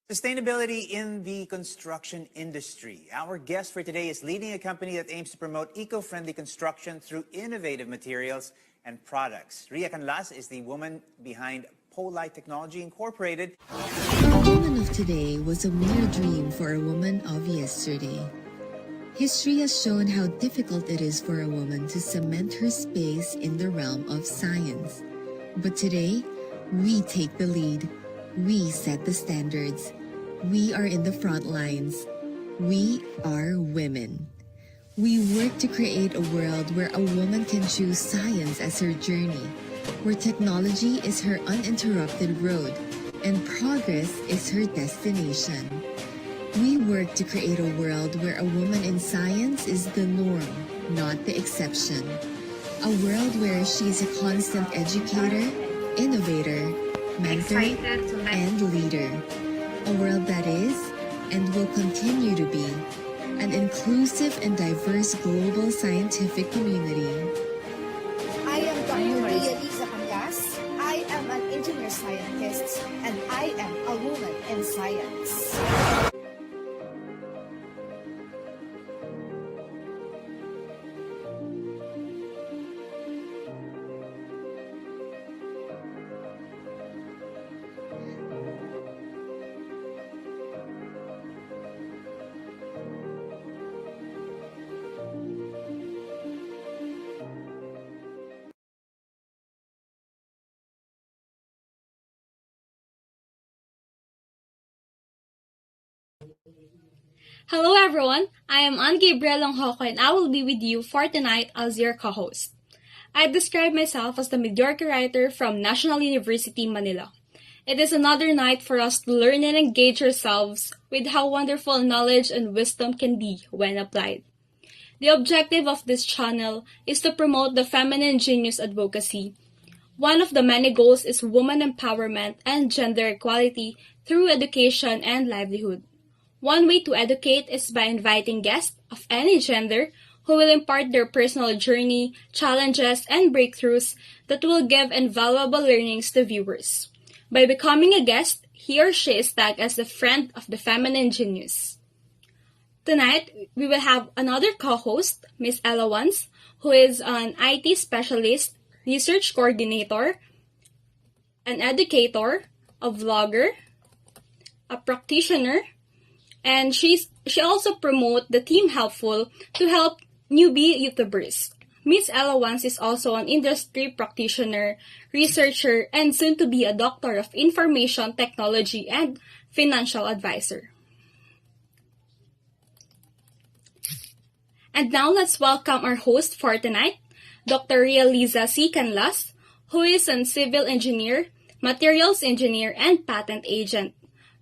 Sustainability in the construction industry. Our guest for today is leading a company that aims to promote eco-friendly construction through innovative materials and products. Ria Liza is the woman behind Piety Technology Incorporated. A woman of today was a mere dream for a woman of yesterday. History has shown how difficult it is for a woman to cement her space in the realm of science. But today, we take the lead. We set the standards. We are in the front lines. We are women. We work to create a world where a woman can choose science as her journey, where technology is her uninterrupted road, and progress is her destination. We work to create a world where a woman in science is the norm, not the exception. A world where she is a constant educator, innovator, mentor, and leader. A world that is, and will continue to be, an inclusive and diverse global scientific community. I am Dr. Ria Liza. I am an engineer scientist, and I am a woman in science. Hello everyone, I am Ann Gabriel Longhoko and I will be with you for tonight as your co-host. I describe myself as the mediocre writer from National University, Manila. It is another night for us to learn and engage ourselves with how wonderful knowledge and wisdom can be when applied. The objective of this channel is to promote the feminine genius advocacy. One of the many goals is woman empowerment and gender equality through education and livelihood. One way to educate is by inviting guests of any gender who will impart their personal journey, challenges, and breakthroughs that will give invaluable learnings to viewers. By becoming a guest, he or she is tagged as the friend of the feminine genius. Tonight, we will have another co-host, Miss Ella Wans, who is an IT specialist, research coordinator, an educator, a vlogger, a practitioner, and she also promotes the Team Helpful to help newbie YouTubers. Miss Ella Wans is also an industry practitioner, researcher, and soon to be a doctor of information technology and financial advisor. And now let's welcome our host for tonight, Dr. Ria Liza C. Canlas, who is a civil engineer, materials engineer, and patent agent.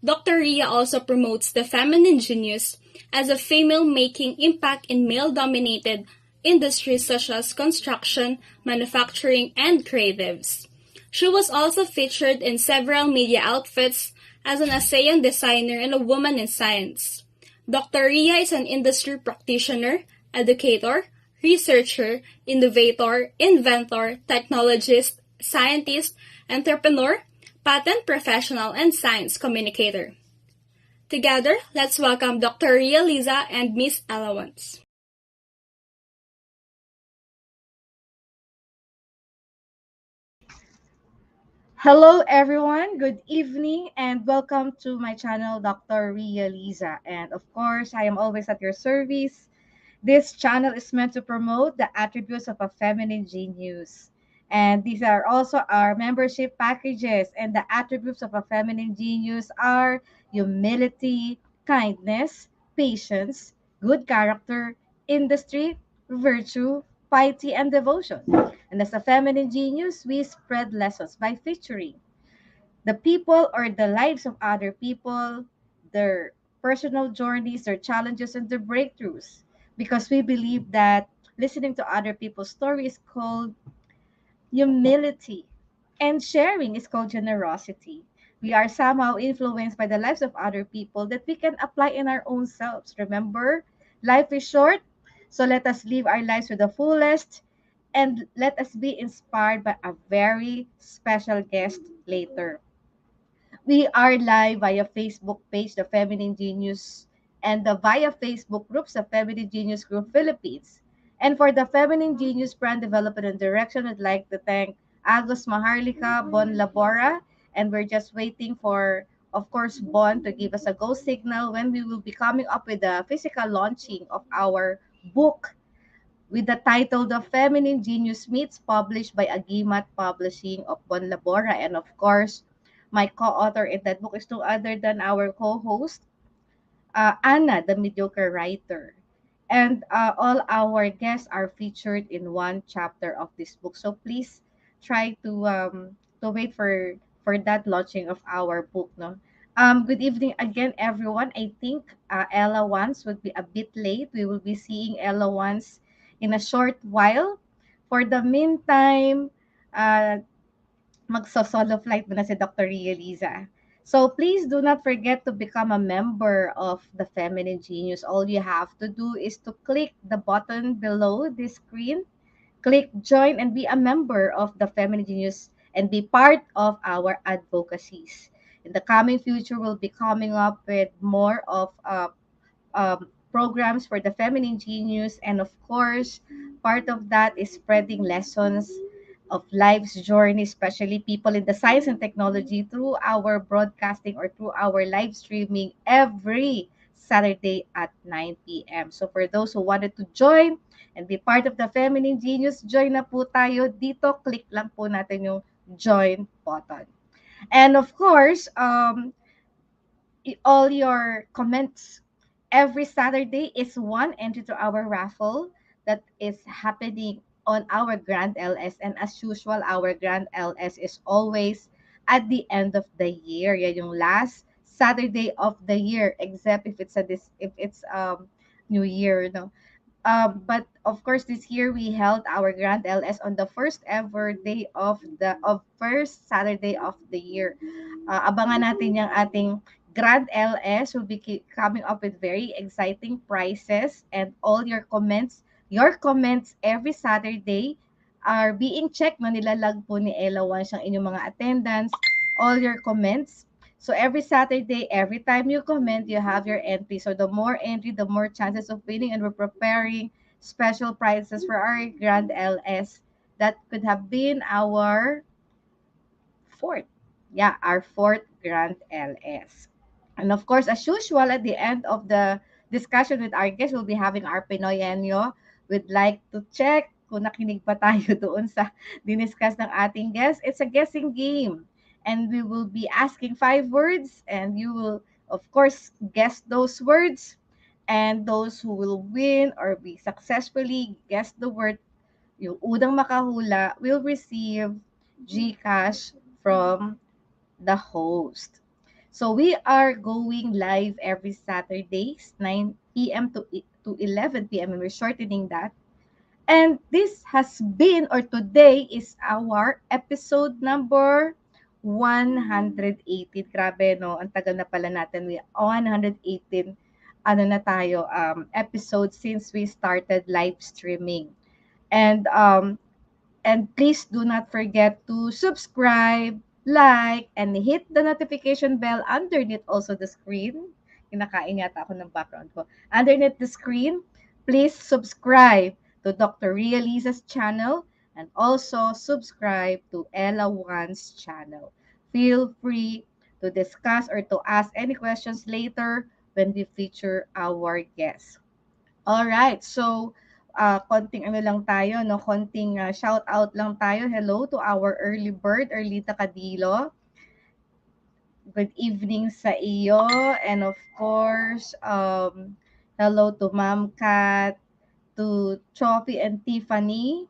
Dr. Ria also promotes the feminine genius as a female making impact in male-dominated industries such as construction, manufacturing, and creatives. She was also featured in several media outfits as an ASEAN designer and a woman in science. Dr. Ria is an industry practitioner, educator, researcher, innovator, inventor, technologist, scientist, entrepreneur, patent professional, and science communicator. Together, let's welcome Dr. Ria Liza and Miss Ella Wans. Hello everyone, good evening and welcome to my channel Dr. Ria Liza, and of course I am always at your service. This channel is meant to promote the attributes of a feminine genius, and these are also our membership packages, and the attributes of a feminine genius are humility, kindness, patience, good character, industry, virtue, piety, and devotion. And as a feminine genius, we spread lessons by featuring the people or the lives of other people, their personal journeys, their challenges, and their breakthroughs. Because we believe that listening to other people's stories is called humility, and sharing is called generosity. We are somehow influenced by the lives of other people that we can apply in our own selves. Remember, life is short, so let us live our lives to the fullest and let us be inspired by a very special guest later. We are live via Facebook page, The Feminine Genius, and the via Facebook groups, The Feminine Genius Group Philippines. And for the Feminine Genius brand development and direction, I'd like to thank Agus Maharlika, Bon Labora, and we're just waiting for, of course, Bon to give us a go signal when we will be coming up with the physical launching of our book with the title The Feminine Genius Meets, published by Agimat Publishing of Bon Labora. And of course, my co-author in that book is no other than our co-host, Anna, the mediocre writer. And all our guests are featured in one chapter of this book. So please try to wait for that launching of our book. No. Good evening again, everyone. I think Ella Wans would be a bit late. We will be seeing Ella Wans in a short while. For the meantime, uh, magso-solo flight muna si Dr. Ria Liza. So please do not forget to become a member of the Feminine Genius. All you have to do is to click the button below this screen, click join and be a member of the Feminine Genius and be part of our advocacies. In the coming future, we'll be coming up with more of programs for the feminine genius. And of course, part of that is spreading lessons of life's journey, especially people in the science and technology, through our broadcasting or through our live streaming every Saturday at 9 p.m. So for those who wanted to join and be part of the Feminine Genius, join na po tayo dito. Click lang po natin yung join button. And of course, all your comments every Saturday is one entry to our raffle that is happening on our Grand LS. And as usual, our Grand LS is always at the end of the year. Yan yung last Saturday of the year, except if it's New Year, no. But of course, this year we held our Grand LS on the first ever day of first Saturday of the year. Abangan natin yung ating Grand LS will be coming up with very exciting prizes, and all your comments every Saturday are being checked. No, nilalag po ni Ella once ang inyong mga attendance, all your comments. So every Saturday, every time you comment, you have your entry. So the more entry, the more chances of winning, and we're preparing special prizes for our Grand LS that could have been our fourth. Yeah, our fourth Grand LS. And of course, as usual, at the end of the discussion with our guests, we'll be having our Pinoyenyo. We'd like to check kung nakinig pa tayo doon sa diniscuss ng ating guest. It's a guessing game. And we will be asking 5 words, and you will, of course, guess those words. And those who will win or be successfully guess the word, yung unang makahula, will receive GCash from the host. So we are going live every Saturdays, 9 p.m. to 11 p.m. and we're shortening that. And this has been, or today is our episode number 118. Grabe, no? Ang tagal na pala natin. We 118 episode since we started live streaming. And please do not forget to subscribe, like, and hit the notification bell underneath also the screen. Kinakain yata ako ng background ko. Underneath the screen, please subscribe to Dr. Ria Liza's channel and also subscribe to Ella Wan's channel. Feel free to discuss or to ask any questions later when we feature our guests. All right, so konting ano lang tayo, no? Konting shout out lang tayo. Hello to our early bird, Erlita Cadilo. Good evening sa iyo. And of course, hello to Ma'am Kat, to Chofi and Tiffany.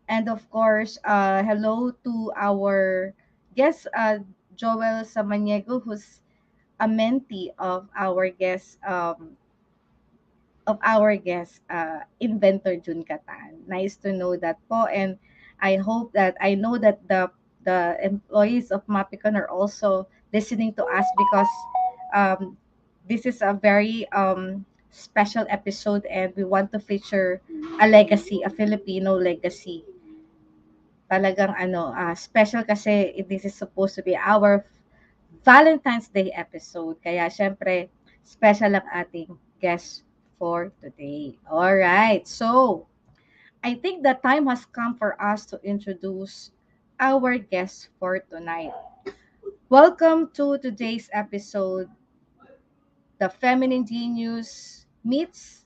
And of course, hello to our guest, Joel Samaniego, who's a mentee of our guest, inventor Jun CATAN. Nice to know that po, and I know that the employees of MAPECON are also listening to us because this is a very special episode, and we want to feature a legacy, a Filipino legacy. Talagang special kasi this is supposed to be our Valentine's Day episode. Kaya syempre, special ang ating guest for today. Alright, so I think the time has come for us to introduce our guest for tonight. Welcome to today's episode, The Feminine Genius Meets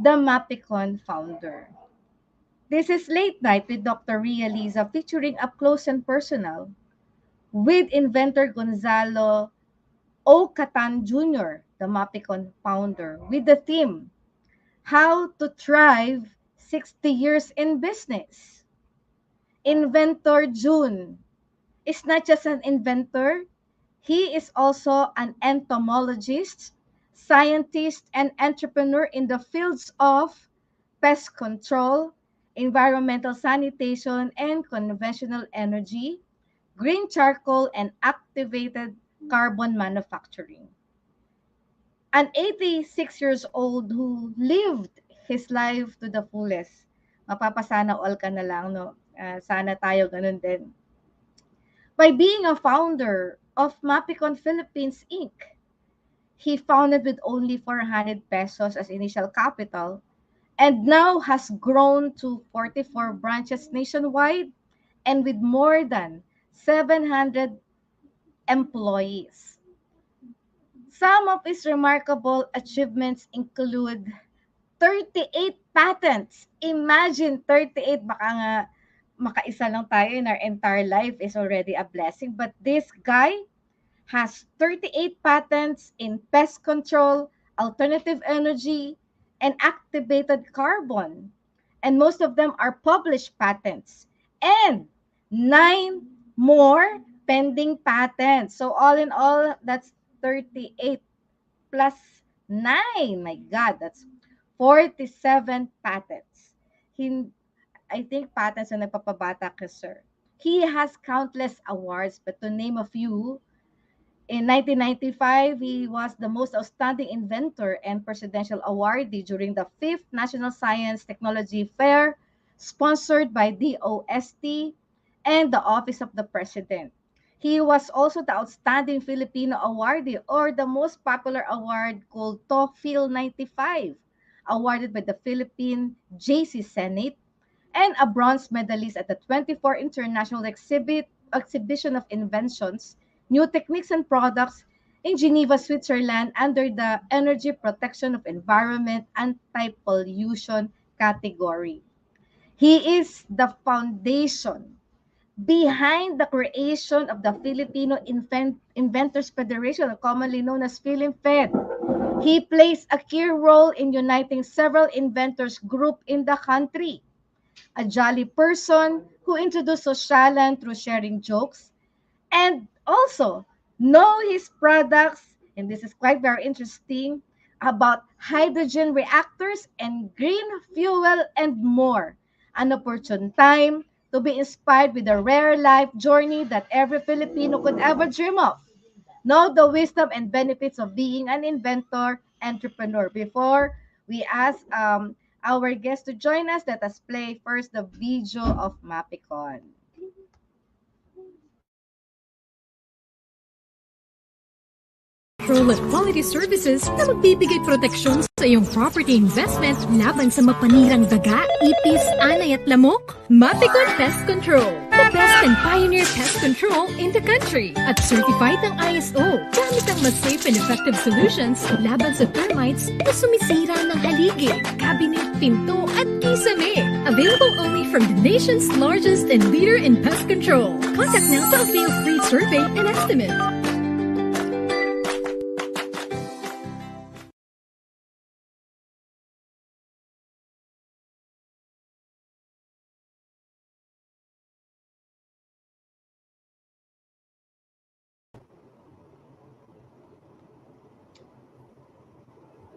the MAPECON Founder. This is Late Night with Dr. Ria Liza featuring Up Close and Personal with inventor Gonzalo O. CATAN Jr., the MAPECON founder, with the theme, How to Thrive 60 Years in Business. Inventor June is not just an inventor, he is also an entomologist, scientist, and entrepreneur in the fields of pest control, environmental sanitation, and conventional energy, green charcoal, and activated carbon manufacturing. An 86 years old who lived his life to the fullest. Mapapasana all ka na lang, no? Sana tayo ganun din. By being a founder of MAPECON Philippines Inc., he founded with only 400 pesos as initial capital and now has grown to 44 branches nationwide and with more than 700 employees. Some of his remarkable achievements include 38 patents. Imagine 38, baka nga makaisa lang tayo in our entire life is already a blessing. But this guy has 38 patents in pest control, alternative energy, and activated carbon. And most of them are published patents. And 9 more pending patents. So all in all, that's 38 plus 9. My God, that's 47 patents. I think patents na nagpapabata ka, sir. He has countless awards, but to name a few, in 1995, he was the most outstanding inventor and presidential awardee during the 5th National Science Technology Fair, sponsored by DOST and the Office of the President. He was also the Outstanding Filipino Awardee, or the most popular award called TOEFL 95, awarded by the Philippine JC Senate, and a bronze medalist at the 24th International Exhibition of Inventions, New Techniques and Products in Geneva, Switzerland, under the Energy Protection of Environment Anti-Pollution category. He is the foundation behind the creation of the Filipino Inventors Federation, commonly known as FilimFed. He plays a key role in uniting several inventors group in the country. A jolly person who introduced sosyalan through sharing jokes, and also know his products, and this is quite very interesting, about hydrogen reactors and green fuel and more. An opportune time to be inspired with the rare life journey that every Filipino could ever dream of. Know the wisdom and benefits of being an inventor, entrepreneur. Before we ask our guest to join us, let us play first the video of MAPECON. Control at quality services na magbibigay proteksyon sa iyong property investment laban sa mapanirang daga, ipis, anay at lamok. MAPECON Pest Control, the best and pioneer pest control in the country at certified ng ISO. Gamit ang mas safe and effective solutions laban sa termites na sumisira ng haligi, cabinet, pinto at kisame. Available only from the nation's largest and leader in pest control. Contact now to avail free survey and estimate.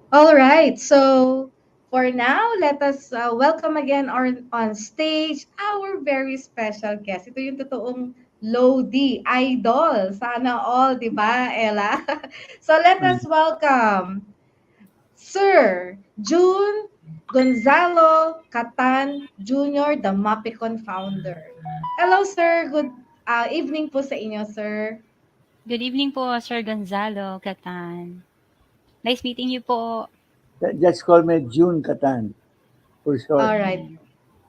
All right, so for now, let us welcome again on stage our very special guest. Ito yung totoong Lodi idol. Sana all, di ba, Ella? So let us welcome Sir June Gonzalo CATAN Jr., the MAPECON founder. Hello, sir. Good evening po sa inyo, sir. Good evening po, Sir Gonzalo, CATAN. Nice meeting you po. Just call me June CATAN for short. All right. Ayan.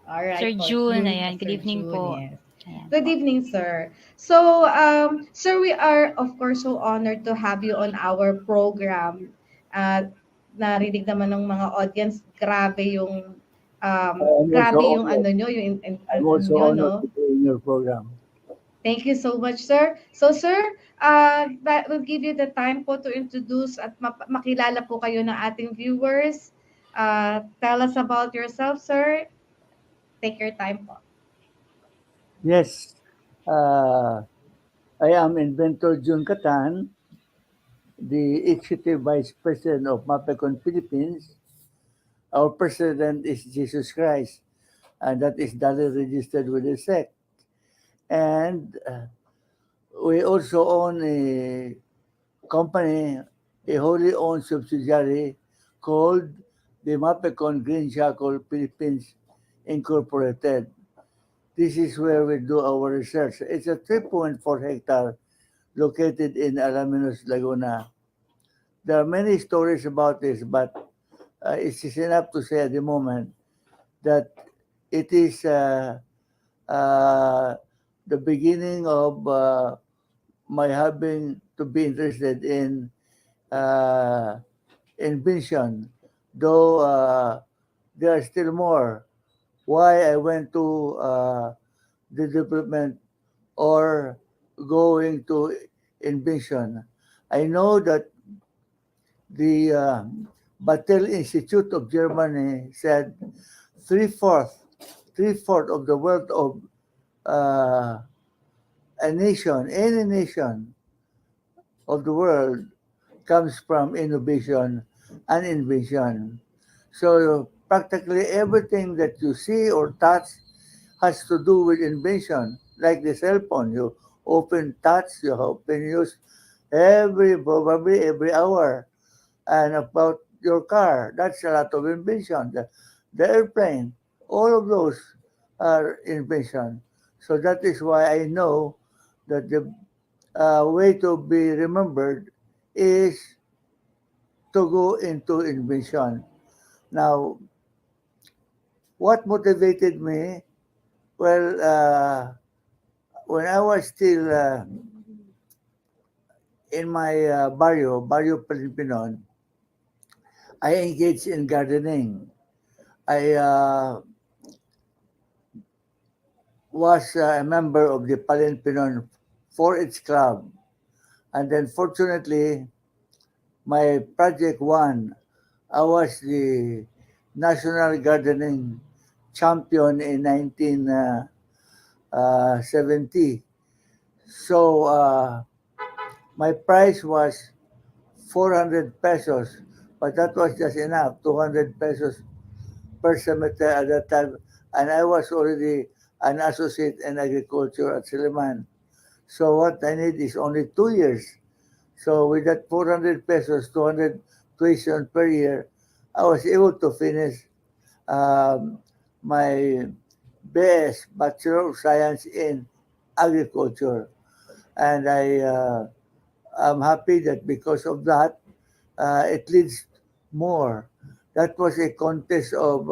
All right Sir po, June, June, ayan. Good Sir evening June, po. yes. Ayan Good po. evening, sir. So, sir, we are, of course, so honored to have you on our program. Narinig naman ng mga audience, I'm also grabe yung honored. ano nyo, I'm ano also nyo, no? honored to be in your program. Thank you so much, sir. So, sir, that will give you the time po to introduce at makilala po kayo ng ating viewers. Tell us about yourself, sir. Take your time po. Yes, I am inventor June CATAN, the Executive Vice President of MAPECON Philippines. Our president is Jesus Christ, and that is duly registered with the sect. And we also own a company, a wholly owned subsidiary called the MAPECON Green Shackle Philippines Incorporated. This is where we do our research. It's a 3.4 hectare located in Alaminos, Laguna. There are many stories about this, but it is enough to say at the moment that it is the beginning of my having to be interested in invention, though there are still more. Why I went to the development or going to invention. I know that the Battelle Institute of Germany said three-fourth, three-fourth of the wealth of a nation, any nation of the world comes from innovation and invention. So practically everything that you see or touch has to do with invention. Like the cell phone, you open touch, you open use probably every hour. And about your car, that's a lot of invention. The airplane, all of those are invention. So that is why I know that the way to be remembered is to go into invention. Now, what motivated me? Well, when I was still in my barrio Filipino, I engaged in gardening. I was a member of the Palinpinon 4-H Club. And then fortunately, my project won. I was the national gardening champion in 1970. So my prize was 400 pesos, but that was just enough, 200 pesos per semester at that time. And I was already an associate in agriculture at Siliman. So what I need is only 2 years. So with that 400 pesos, 200 tuition per year, I was able to finish my BS, Bachelor of Science in Agriculture. And I'm happy that because of that, it leads more. That was a contest of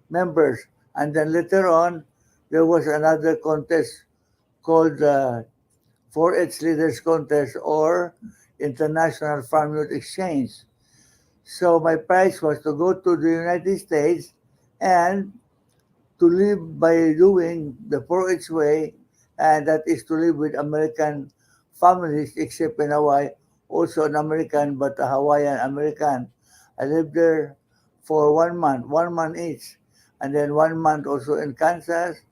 members. And then later on, there was another contest called 4-H Leaders Contest or International Farm Youth Exchange. So my prize was to go to the United States and to live by doing the 4-H way, and that is to live with American families, except in Hawaii, also an American, but a Hawaiian American. I lived there for 1 month each, and then 1 month also in Kansas.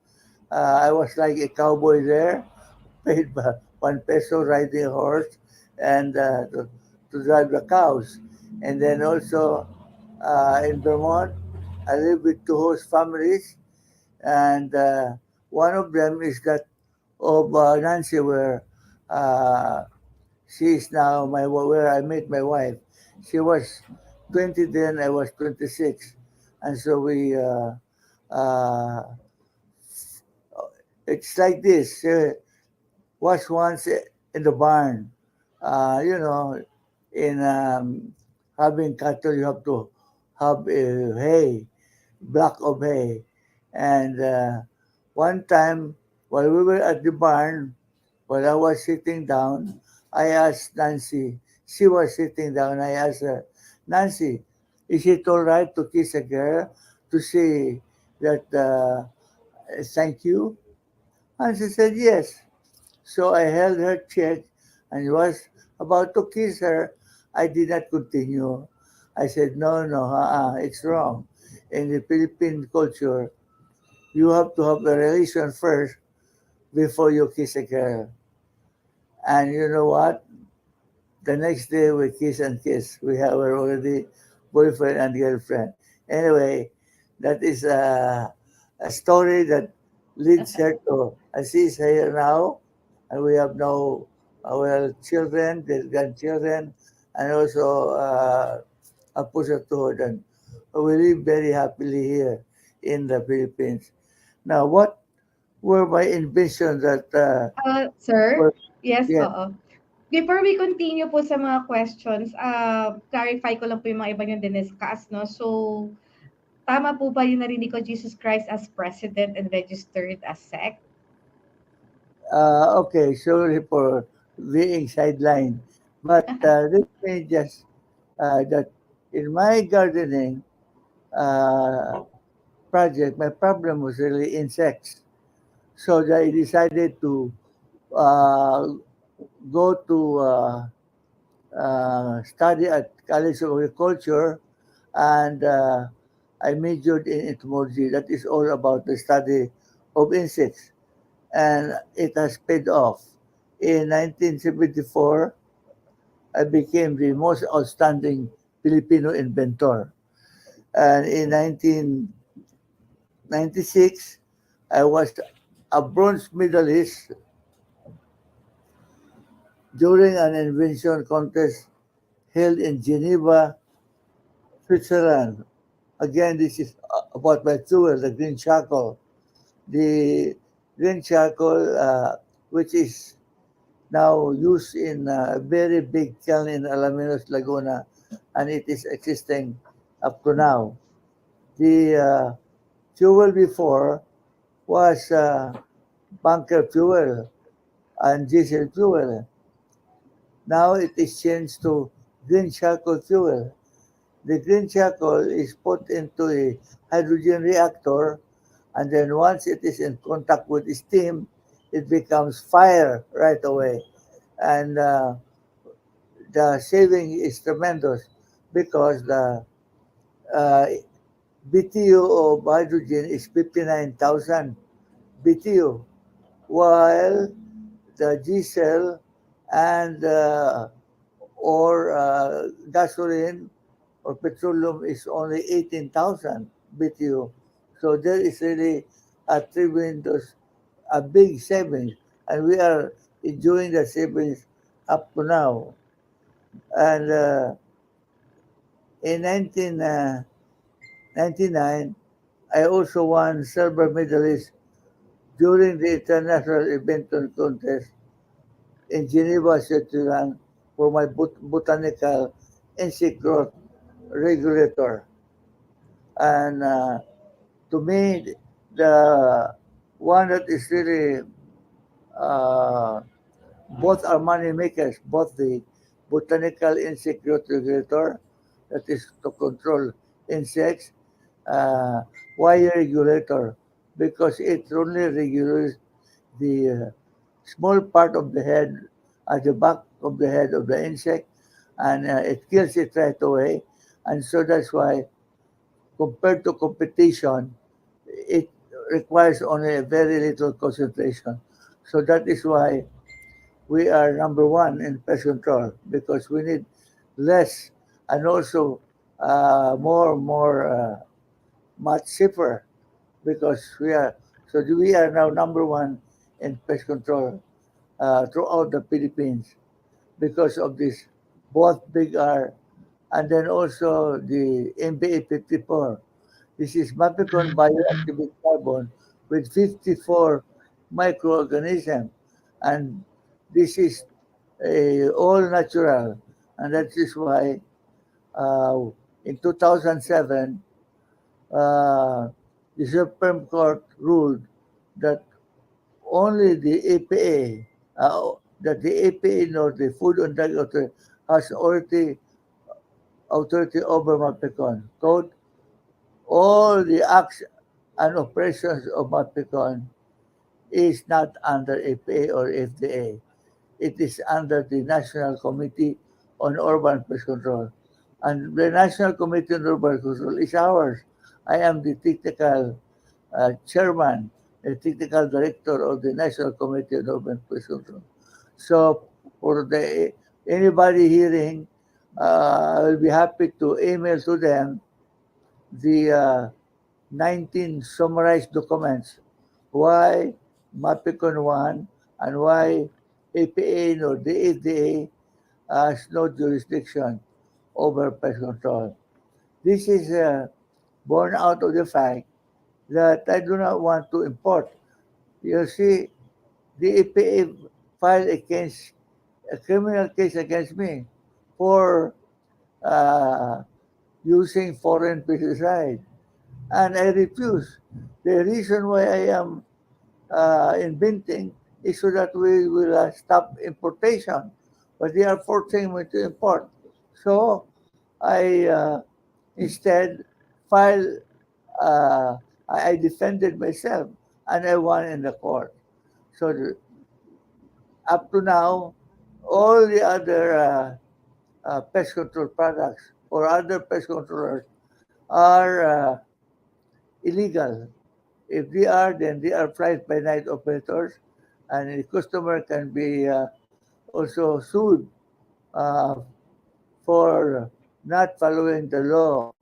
I was like a cowboy there, paid by 1 peso riding a horse and to drive the cows. And then also in Vermont, I live with two host families, and one of them is that of Nancy, where she is now where I met my wife. She was 20 then, I was 26, and so we. It's like this. Was once in the barn. You know, in having cattle, you have to have a hay, block of hay. And one time, while we were at the barn, while I was sitting down, I asked Nancy. She was sitting down. I asked her, Nancy, is it all right to kiss a girl to say that thank you? And she said yes. So I held her cheek and was about to kiss her. I did not continue. I said, no, no, it's wrong. In the Philippine culture, you have to have a relation first before you kiss a girl. And you know what? The next day we kiss and kiss. Were already boyfriend and girlfriend. Anyway, that is a story that leads her to. And she's here now, and we have now our children, their grandchildren, and also a pusa to her. And we live very happily here in the Philippines. Now, what were my inventions that Sir? were, Yes, yes, oo. Before we continue po sa mga questions, clarify ko lang po yung mga iba yung diniscuss, no? So, tama po ba yung narinig ko Jesus Christ as president and registered as sect? Okay, sorry for being sidelined. But let me just that in my gardening project, my problem was really insects. So I decided to uh, go to study at College of Agriculture, and I majored in entomology. That is all about the study of insects, and it has paid off. In 1974, I became the most outstanding Filipino inventor. And in 1996, I was a bronze medalist during an invention contest held in Geneva, Switzerland. Again, this is about my tool, the green charcoal. The green charcoal, which is now used in a very big kiln in Alaminos, Laguna, and it is existing up to now. The fuel before was bunker fuel and diesel fuel. Now it is changed to green charcoal fuel. The green charcoal is put into a hydrogen reactor, and then once it is in contact with steam, it becomes fire right away. And the saving is tremendous because the uh, BTU of hydrogen is 59,000 BTU, while the diesel and or gasoline or petroleum is only 18,000 BTU. So there is really a tremendous, a big savings, and we are enjoying the savings up to now. And in 1999, I also won silver medalist during the International Inventor Contest in Geneva, Switzerland, for my botanical insect growth regulator. And to me, the one that is really uh, both are money makers, both the botanical insect growth regulator, that is to control insects, uh, wire regulator, because it only regulates the small part of the head at the back of the head of the insect, and it kills it right away. And so that's why, compared to competition, it requires only a very little concentration. So that is why we are number one in pest control, because we need less and also much safer, because we are now number one in pest control throughout the Philippines because of this both big R and then also the MBA 54. This is MAPECON bioactive carbon with 54 microorganisms, and this is all natural, and that is why in 2007 the Supreme Court ruled that only the APA, that the APA nor the Food and Drug Authority has authority over MAPECON. Quote, all the acts and operations of MAPECON is not under APA or FDA. It is under the National Committee on Urban Pest Control. And the National Committee on Urban Control is ours. I am the technical chairman, the technical director of the National Committee on Urban Pest Control. So for anybody hearing, I will be happy to email to them the 19 summarized documents why MAPECON 1 and why APA or the FDA has no jurisdiction over pest control. This is born out of the fact that I do not want to import. You see, the APA filed a criminal case against me for using foreign pesticide, and I refuse. The reason why I am inventing is so that we will stop importation, but they are forcing me to import. So I instead filed, I defended myself and I won in the court. So up to now, all the other pest control products or other pest controllers are illegal. If they are, then they are flight by night operators, and the customer can be also sued for not following the law.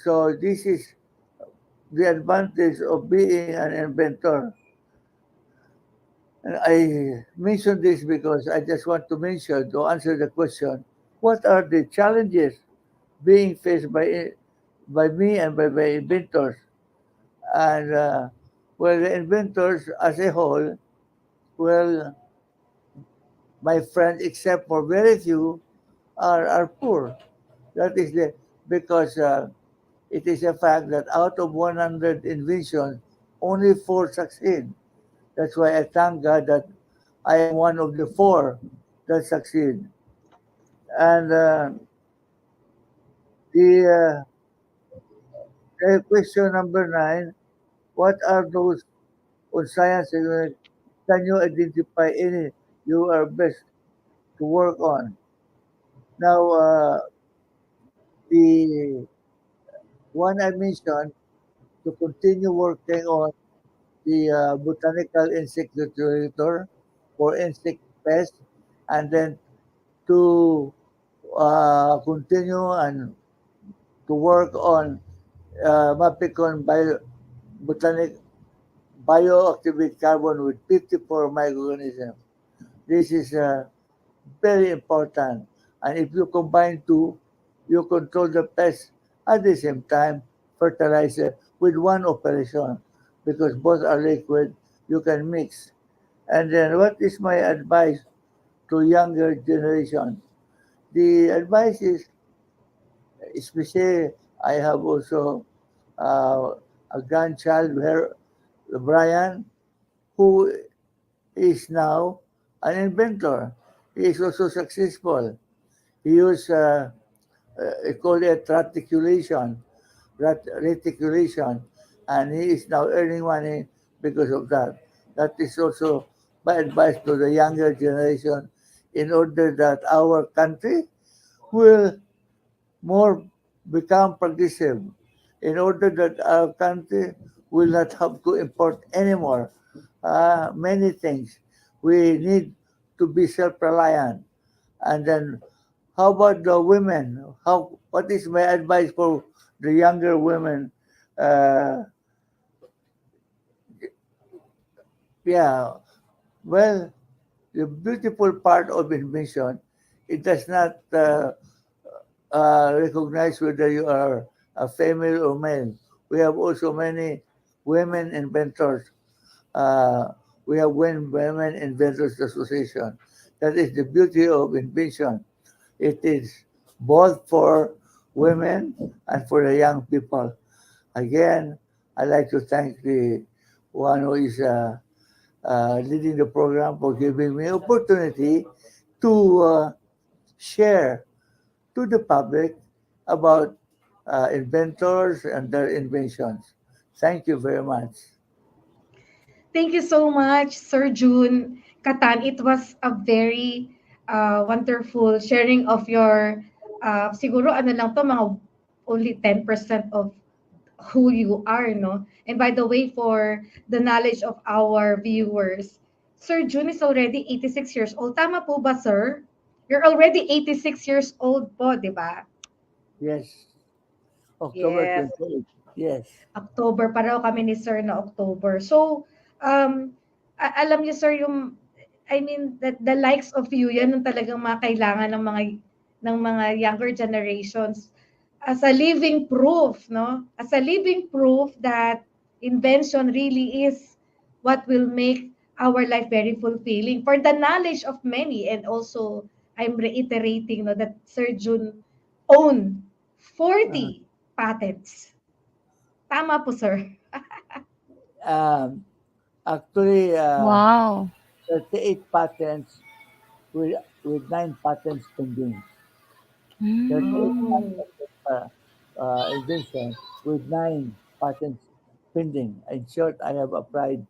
So this is the advantage of being an inventor. And I mention this because I just want to mention, to answer the question, what are the challenges being faced by me and by inventors? And well, the inventors as a whole, well, my friends, except for very few, are poor. That is because it is a fact that out of 100 inventions, only 4 succeed. That's why I thank God that I am one of the 4 that succeed. And the question number 9, what are those on science? Can you identify any you are best to work on? Now, the one I mentioned, to continue working on the botanical insect detector for insect pests, and then to continue and to work on MAPECON bioactive carbon with 54 microorganisms. This is very important. And if you combine 2, you control the pest at the same time, fertilizer with 1 operation, because both are liquid, you can mix. And then what is my advice to younger generation? The advice is, especially I have also a grandchild, Brian, who is now an inventor. He is also successful. He used, I call it reticulation, and he is now earning money because of that. That is also my advice to the younger generation, in order that our country will more become progressive, in order that our country will not have to import anymore many things. We need to be self-reliant. And then, how about the women? What is my advice for the younger women? Yeah, well, the beautiful part of invention, it does not recognize whether you are a female or male. We have also many women inventors. We have Women Inventors Association. That is the beauty of invention. It is both for women and for the young people. Again, I'd like to thank the one who is leading the program for giving me opportunity to share to the public about inventors and their inventions. Thank you very much. Thank you so much, Sir June Katan. It was a very wonderful sharing of your, siguro ano lang to, mga only 10% of who you are, no? And by the way, for the knowledge of our viewers, Sir June is already 86 years old. Tama po ba, sir? You're already 86 years old po, di ba? Yes, October Yes. 28th. Yes. October, pareho kami ni Sir na October. So, alam niyo Sir, I mean, that the likes of you, yan ang talagang mga kailangan ng mga younger generations as a living proof, no? As a living proof that invention really is what will make our life very fulfilling for the knowledge of many. And also, I'm reiterating, no, that Sir June owned 40 patents. Tama po, sir. Um, Actually, Wow. 38 patents with 9 patents pending. Mm. 38 Oh. invention with 9 patents pending. In short, I have applied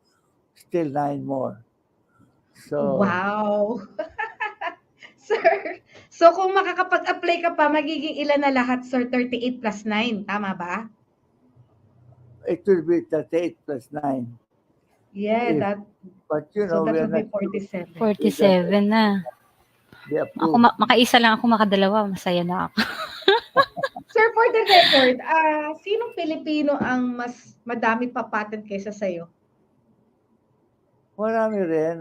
still 9 more. So, Wow. Sir, so kung makakapag-apply ka pa, magiging ilan na lahat, sir? 38 plus 9. Tama ba? it will be 38 plus 9. Yeah, If, that, but you so know, that we are will be not 47. 47 na. be Ako, approved. makaisa lang ako, makadalawa. Masaya na ako. Sir, for the record, sinong Pilipino ang mas madami pa patent kaysa sa'yo? Marami rin,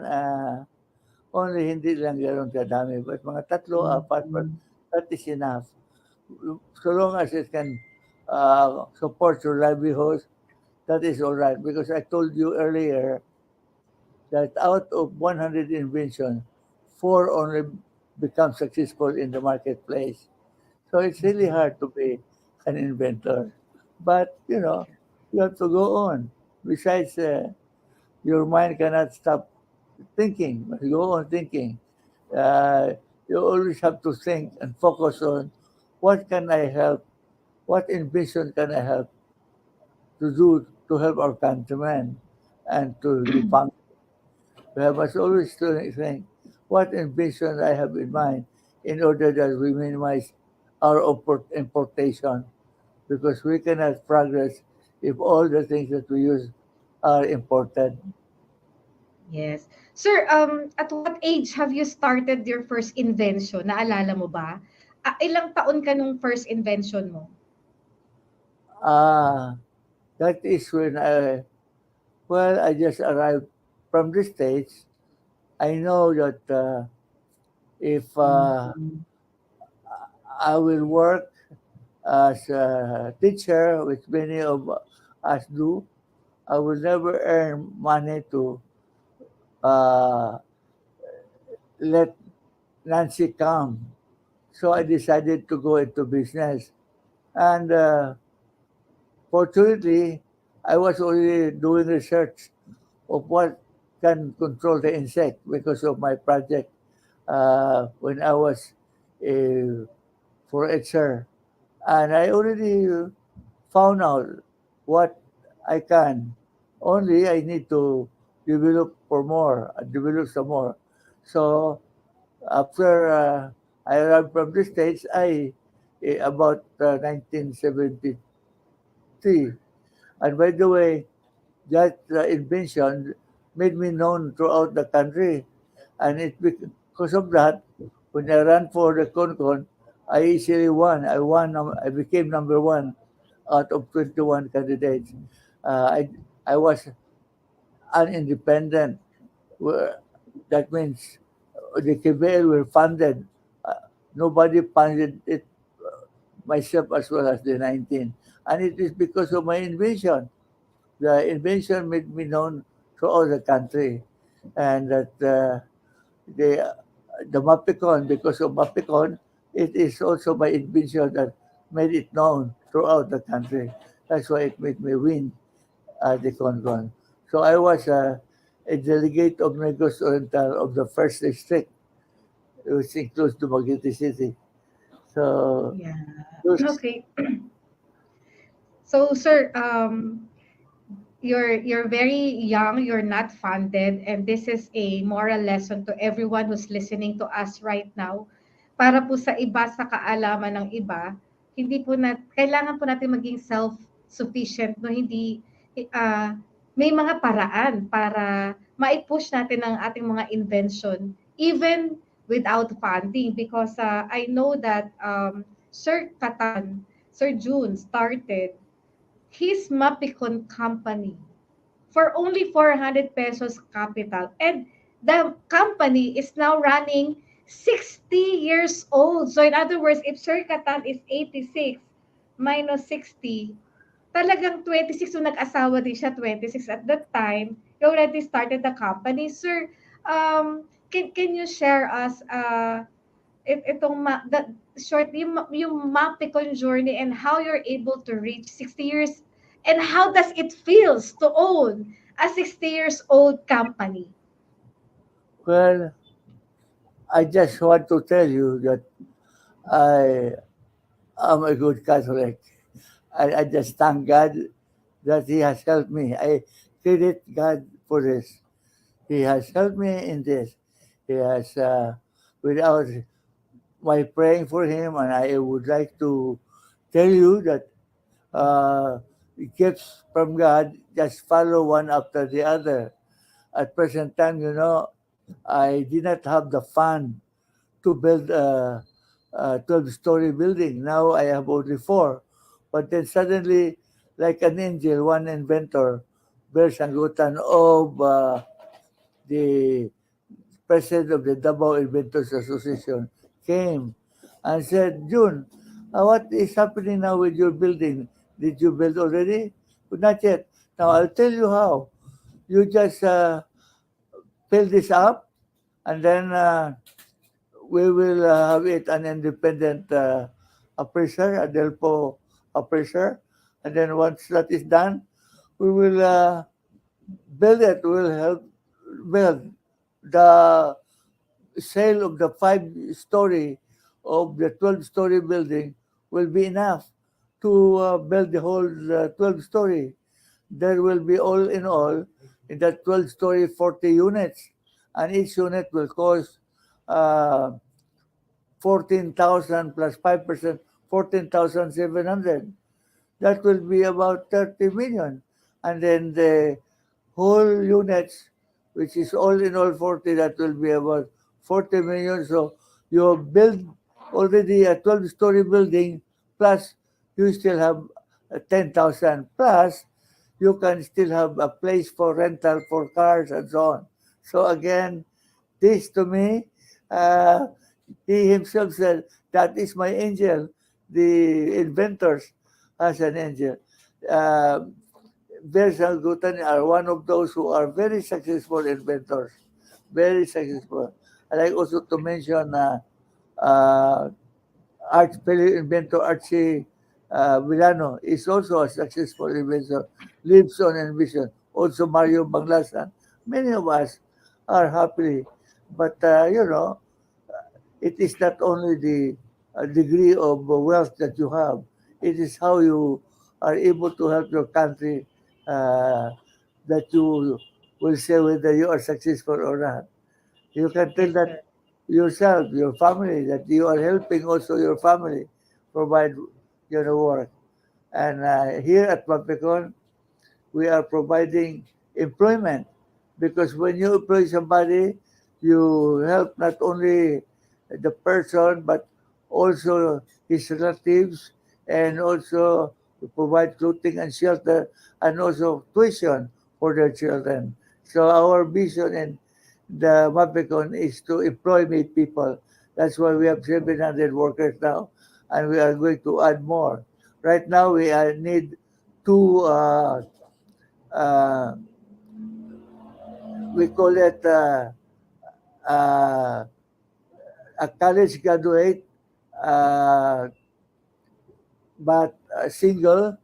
only hindi lang gano'n kadami, but mga 3, 4, but that is enough. So long as it can support your livelihood, that is all right. Because I told you earlier that out of 100 inventions, 4 only become successful in the marketplace. So it's really hard to be an inventor. But, you know, you have to go on. Besides, your mind cannot stop thinking. Go on thinking. You always have to think and focus on what can I help, what invention can I help to do to help our countrymen and to the family. We must always think what invention I have in mind in order that we minimize our importation, because we cannot progress if all the things that we use are imported. Yes. Sir, at what age have you started your first invention? Naalala mo ba? Ilang taon ka nung first invention mo? That is when I just arrived from the States. I know that if I will work as a teacher, which many of us do, I will never earn money to let Nancy come. So I decided to go into business. And fortunately, I was already doing research of what can control the insect because of my project when I was a 4-H'er. And I already found out what I can. Only I need to develop develop some more. So after I arrived from the States, about 1973. And by the way, that invention made me known throughout the country. And because of that, when I ran for the CONCON, I easily won. I became number 1 out of 21 candidates. I was an independent. That means the KBL were funded. Nobody funded it, myself as well as the 19. And it is because of my invention. The invention made me known throughout the country. And that the MAPECON, because of MAPECON, it is also my invention that made it known throughout the country. That's why it made me win the CONCON. So I was a delegate of Negros Oriental of the first district, which includes Dumaguete City. So Yeah. those, Okay. So, sir, you're very young, you're not funded, and this is a moral lesson to everyone who's listening to us right now. Para po sa iba, sa kaalaman ng iba, hindi po kailangan po natin maging self-sufficient, no? Hindi, ah, may mga paraan para ma-push natin ang ating mga invention, even without funding. Because I know that Sir CATAN, Sir June started his MAPECON company for only 400 pesos capital. And the company is now running 60 years old. So in other words, if Sir Catan is 86 minus 60, talagang 26 yung nag-asawa din siya, 26 at that time, he already started the company. Sir, can you share us itong short yung MAPECON journey and how you're able to reach 60 years and how does it feels to own a 60 years old company? well, I just want to tell you that I am a good Catholic. I just thank God that He has helped me. I credit God for this. He has helped me in this. He has, without my praying for Him, and I would like to tell you that gifts from God just follow one after the other. At present time, I did not have the fund to build a 12-story building. Now I have only 4. But then suddenly, like an angel, one inventor, Beroy-Valdez of the president of the Davao Inventors Association, came and said, June, what is happening now with your building? Did you build already? Not yet. Now I'll tell you how. You just fill this up, and then we will have it an independent appraiser, a DELPO appraiser. And then once that is done, we will build it. We will help build. The sale of the 5-story of the 12-story building will be enough to build the whole 12-story. There will be all in all, in that 12-story, 40 units. And each unit will cost 14,000 plus 5%, 14,700. That will be about 30 million. And then the whole units, which is all in all 40, that will be about 40 million. So you build already a 12-story building, plus you still have 10,000, plus you can still have a place for rental for cars and so on. So again, this to me, he himself said, that is my angel. The inventors as an angel. Beroy-Valdez are one of those who are very successful inventors. Very successful. I like also to mention inventor Archie Villano is also a successful inventor, lives on envision. Also Mario Banglasan. Many of us are happy. But, it is not only the degree of wealth that you have, it is how you are able to help your country that you will say whether you are successful or not. You can tell Yes, that sir. yourself, your family, that you are helping also your family provide work. And here at MAPECON, we are providing employment, because when you employ somebody, you help not only the person but also his relatives, and also to provide clothing and shelter, and also tuition for their children. So our vision in the MAPECON is to employ people. That's why we have 700 workers now, and we are going to add more. Right now, we need 2, we call it a college graduate, uh, but single,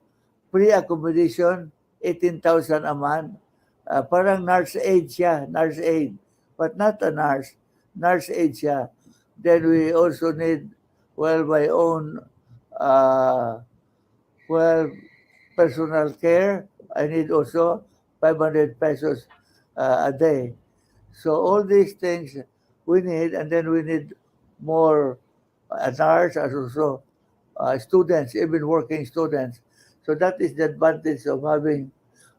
pre-accommodation, 18,000 a month. Parang nurse aid siya, nurse aid. But not a nurse, nurse aid siya. Then we also need, well, my own, well, personal care. I need also 500 pesos a day. So all these things we need, and then we need more nurse as also students, even working students. So that is the advantage of having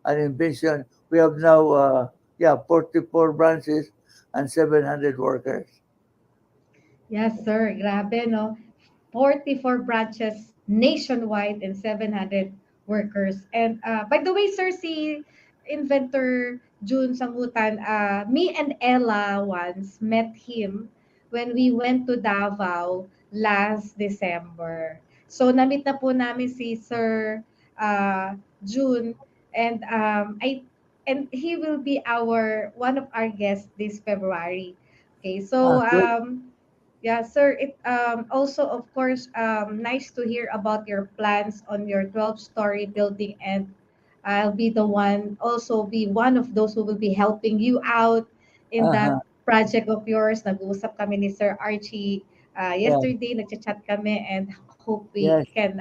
an invention. We have now, 44 branches and 700 workers. Yes, sir. Grabe, no? 44 branches nationwide and 700 workers. And by the way, sir, si inventor June Sangutan, me and Ella once met him when we went to Davao last December. So, na-meet na po namin si Sir June, and he will be one of our guests this February. Okay, so Good. yeah, sir. It also, of course, nice to hear about your plans on your 12-story building, and I'll be the one, also be one of those who will be helping you out in Uh-huh. that project of yours. Nag-uusap kami ni Sir Archie Yeah. yesterday, nagchat-chat kami, and hope we Yes. can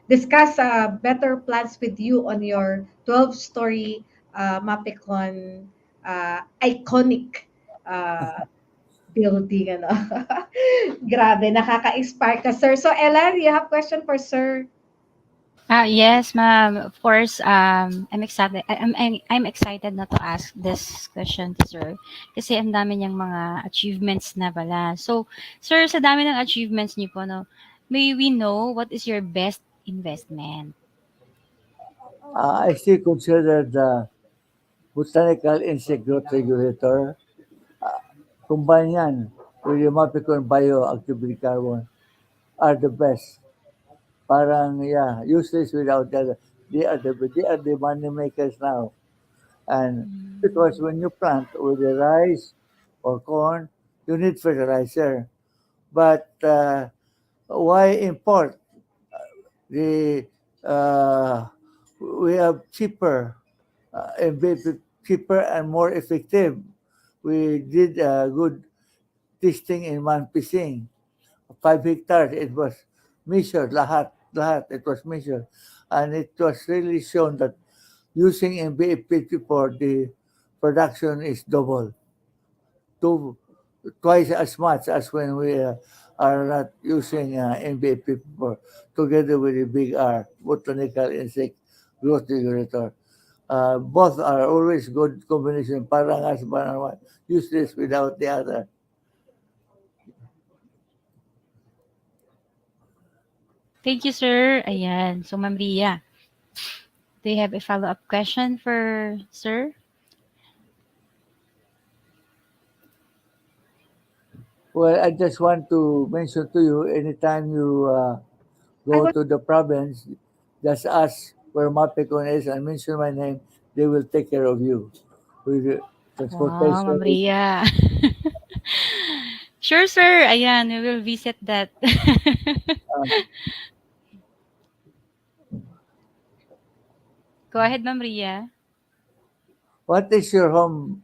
discuss better plans with you on your 12-story MAPECON iconic uh, building, ano. Grabe, nakaka-inspire ka, sir. So, Ella, you have question for sir? Yes, ma'am. Of course, I'm excited. I'm excited na to ask this question to sir. Kasi ang dami niyang mga achievements na pala. So, sir, sa dami ng achievements niyo po, no, may we know what is your best investment? I still consider the botanical insect growth regulator. Combine yan with the MAPECON bioactive carbon are the best. Parang, yeah, useless without that. They are the money makers now. And because when you plant with the rice or corn, you need fertilizer. But why import? The We have cheaper and more effective. We did good testing in Manpising. 5 hectares, it was measured, lahat, it was measured. And it was really shown that using MBAP for the production is twice as much as when we are not using MBAP for, together with the big R, botanical insect growth regulator. Both are always good combination, parang as one, useless without the other. Thank you, sir. Ayan. So, Ma'am Ria, do you have a follow-up question for sir? Well, I just want to mention to you, anytime you go to the province, just ask where Mapecon is and mention my name. They will take care of you with the Wow, Ma'am transportation. Ria. Sure, sir. Ayan, we will visit that. Go ahead, Ma'am Ria. What is your home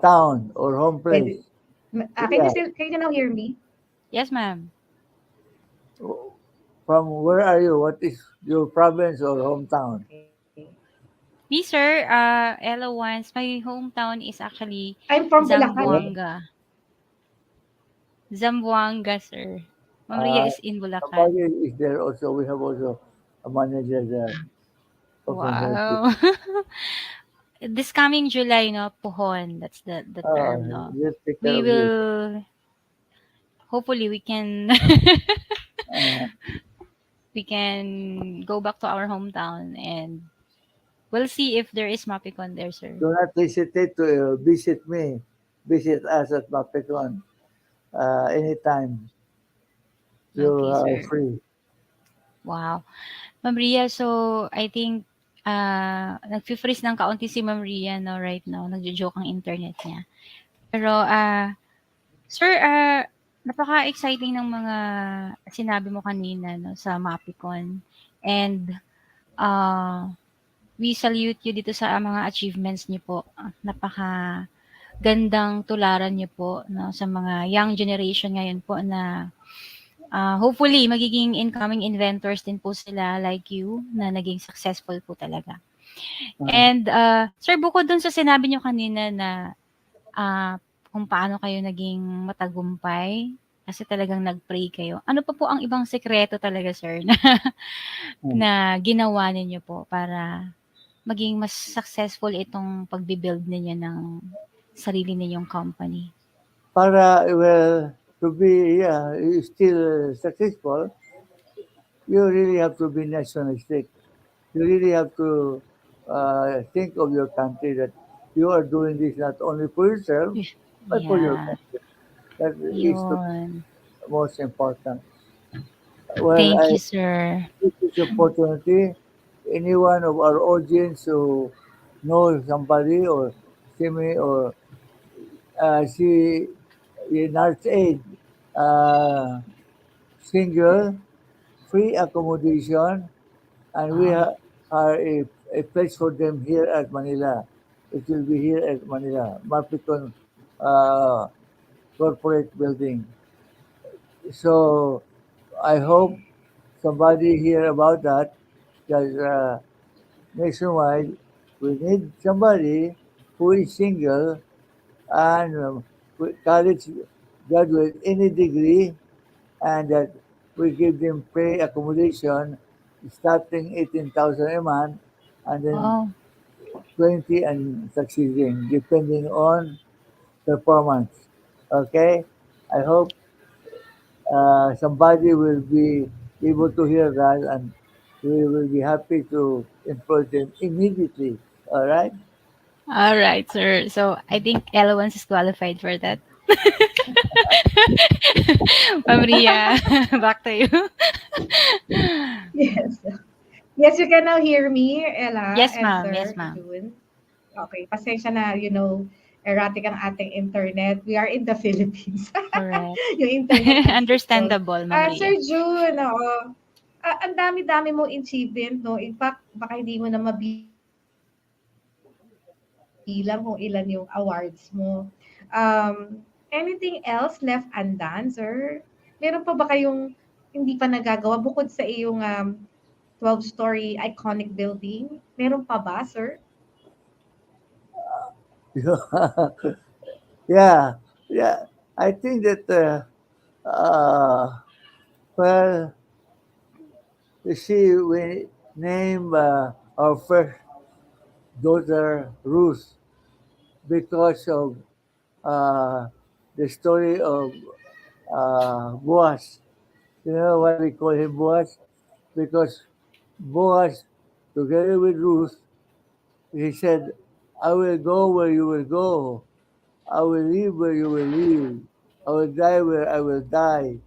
town or home place? Can Yeah. you now hear me? Yes, ma'am. From where are you? What is your province or hometown? Me, sir, Ella once, my hometown is actually I'm from Bulacan. Zamboanga. Zamboanga, sir. Ma'am Ria is in Somebody Bulacan. is there also. We have also a manager there of inventory. Wow. This coming July, no, Puhon, that's the term, no. He'll take care We of you. will, hopefully, we can, Uh, we can go back to our hometown and we'll see if there is Mapicon there, sir. do not hesitate to visit me. Visit us at Mapecon anytime you Okay, are sir. free. Wow. Ma'am Ria, so I think nagfi-freeze ng kaunti si Ma'am Ria, no, right now. Nagjo-joke ang internet niya. Pero, sir, Napaka-exciting ng mga sinabi mo kanina 'no, sa MAPECON and, ah, we salute you dito sa mga achievements niyo po. Napakagandang tularan niyo po 'no, sa mga young generation ngayon po na, hopefully magiging incoming inventors din po sila like you na naging successful po talaga. And, sir bukod dun sa sinabi niyo kanina na, kung paano kayo naging matagumpay, kasi talagang nag-pray kayo. Ano pa po ang ibang sekreto talaga sir na na ginawa ninyo po para maging mas successful itong pagbi-build ninyo ng sarili ninyong company? Para, well, to be still successful, you really have to be nationalistic. You really have to think of your country that you are doing this not only for yourself, but for your Yeah, country. That is the yun. most important. Well, Thank I you sir. take this opportunity, anyone of our audience who knows somebody or see me or see in Arts Aid, single, free accommodation, and we Wow. are a place for them here at Manila. It will be here at Manila, MAPECON corporate building. So I hope somebody hear about that because nationwide we need somebody who is single and college graduate any degree and that we give them free accommodation starting 18,000 a month and then Wow. 20 and succeeding depending on performance. Okay? I hope somebody will be able to hear that and we will be happy to employ them immediately. All right? Alright sir. So, I think Elowans is qualified for that. Ma'am Ria, back to you. Yes. Yes, you can now hear me, Ella Yes and ma'am, yes Sir ma'am. June. Okay, pasensya na, erratic ang ating internet. We are in the Philippines. Correct. Yung internet nag-stall. Understandable, Ma'am Sir Ria. June, oo. Ang dami-dami mong achievement, no? In fact, baka hindi mo na mabilang kung ilan yung awards mo. Anything else left undone, sir? Meron pa ba kayong hindi pa nagagawa bukod sa iyong 12-story iconic building? Meron pa ba, sir? Yeah, yeah. I think that, well, you see, we name our first daughter Ruth because of uh, the story of Boaz. You know why we call him Boaz? Because Boaz, together with Ruth, he said, I will go where you will go. I will live where you will live. I will die where I will die.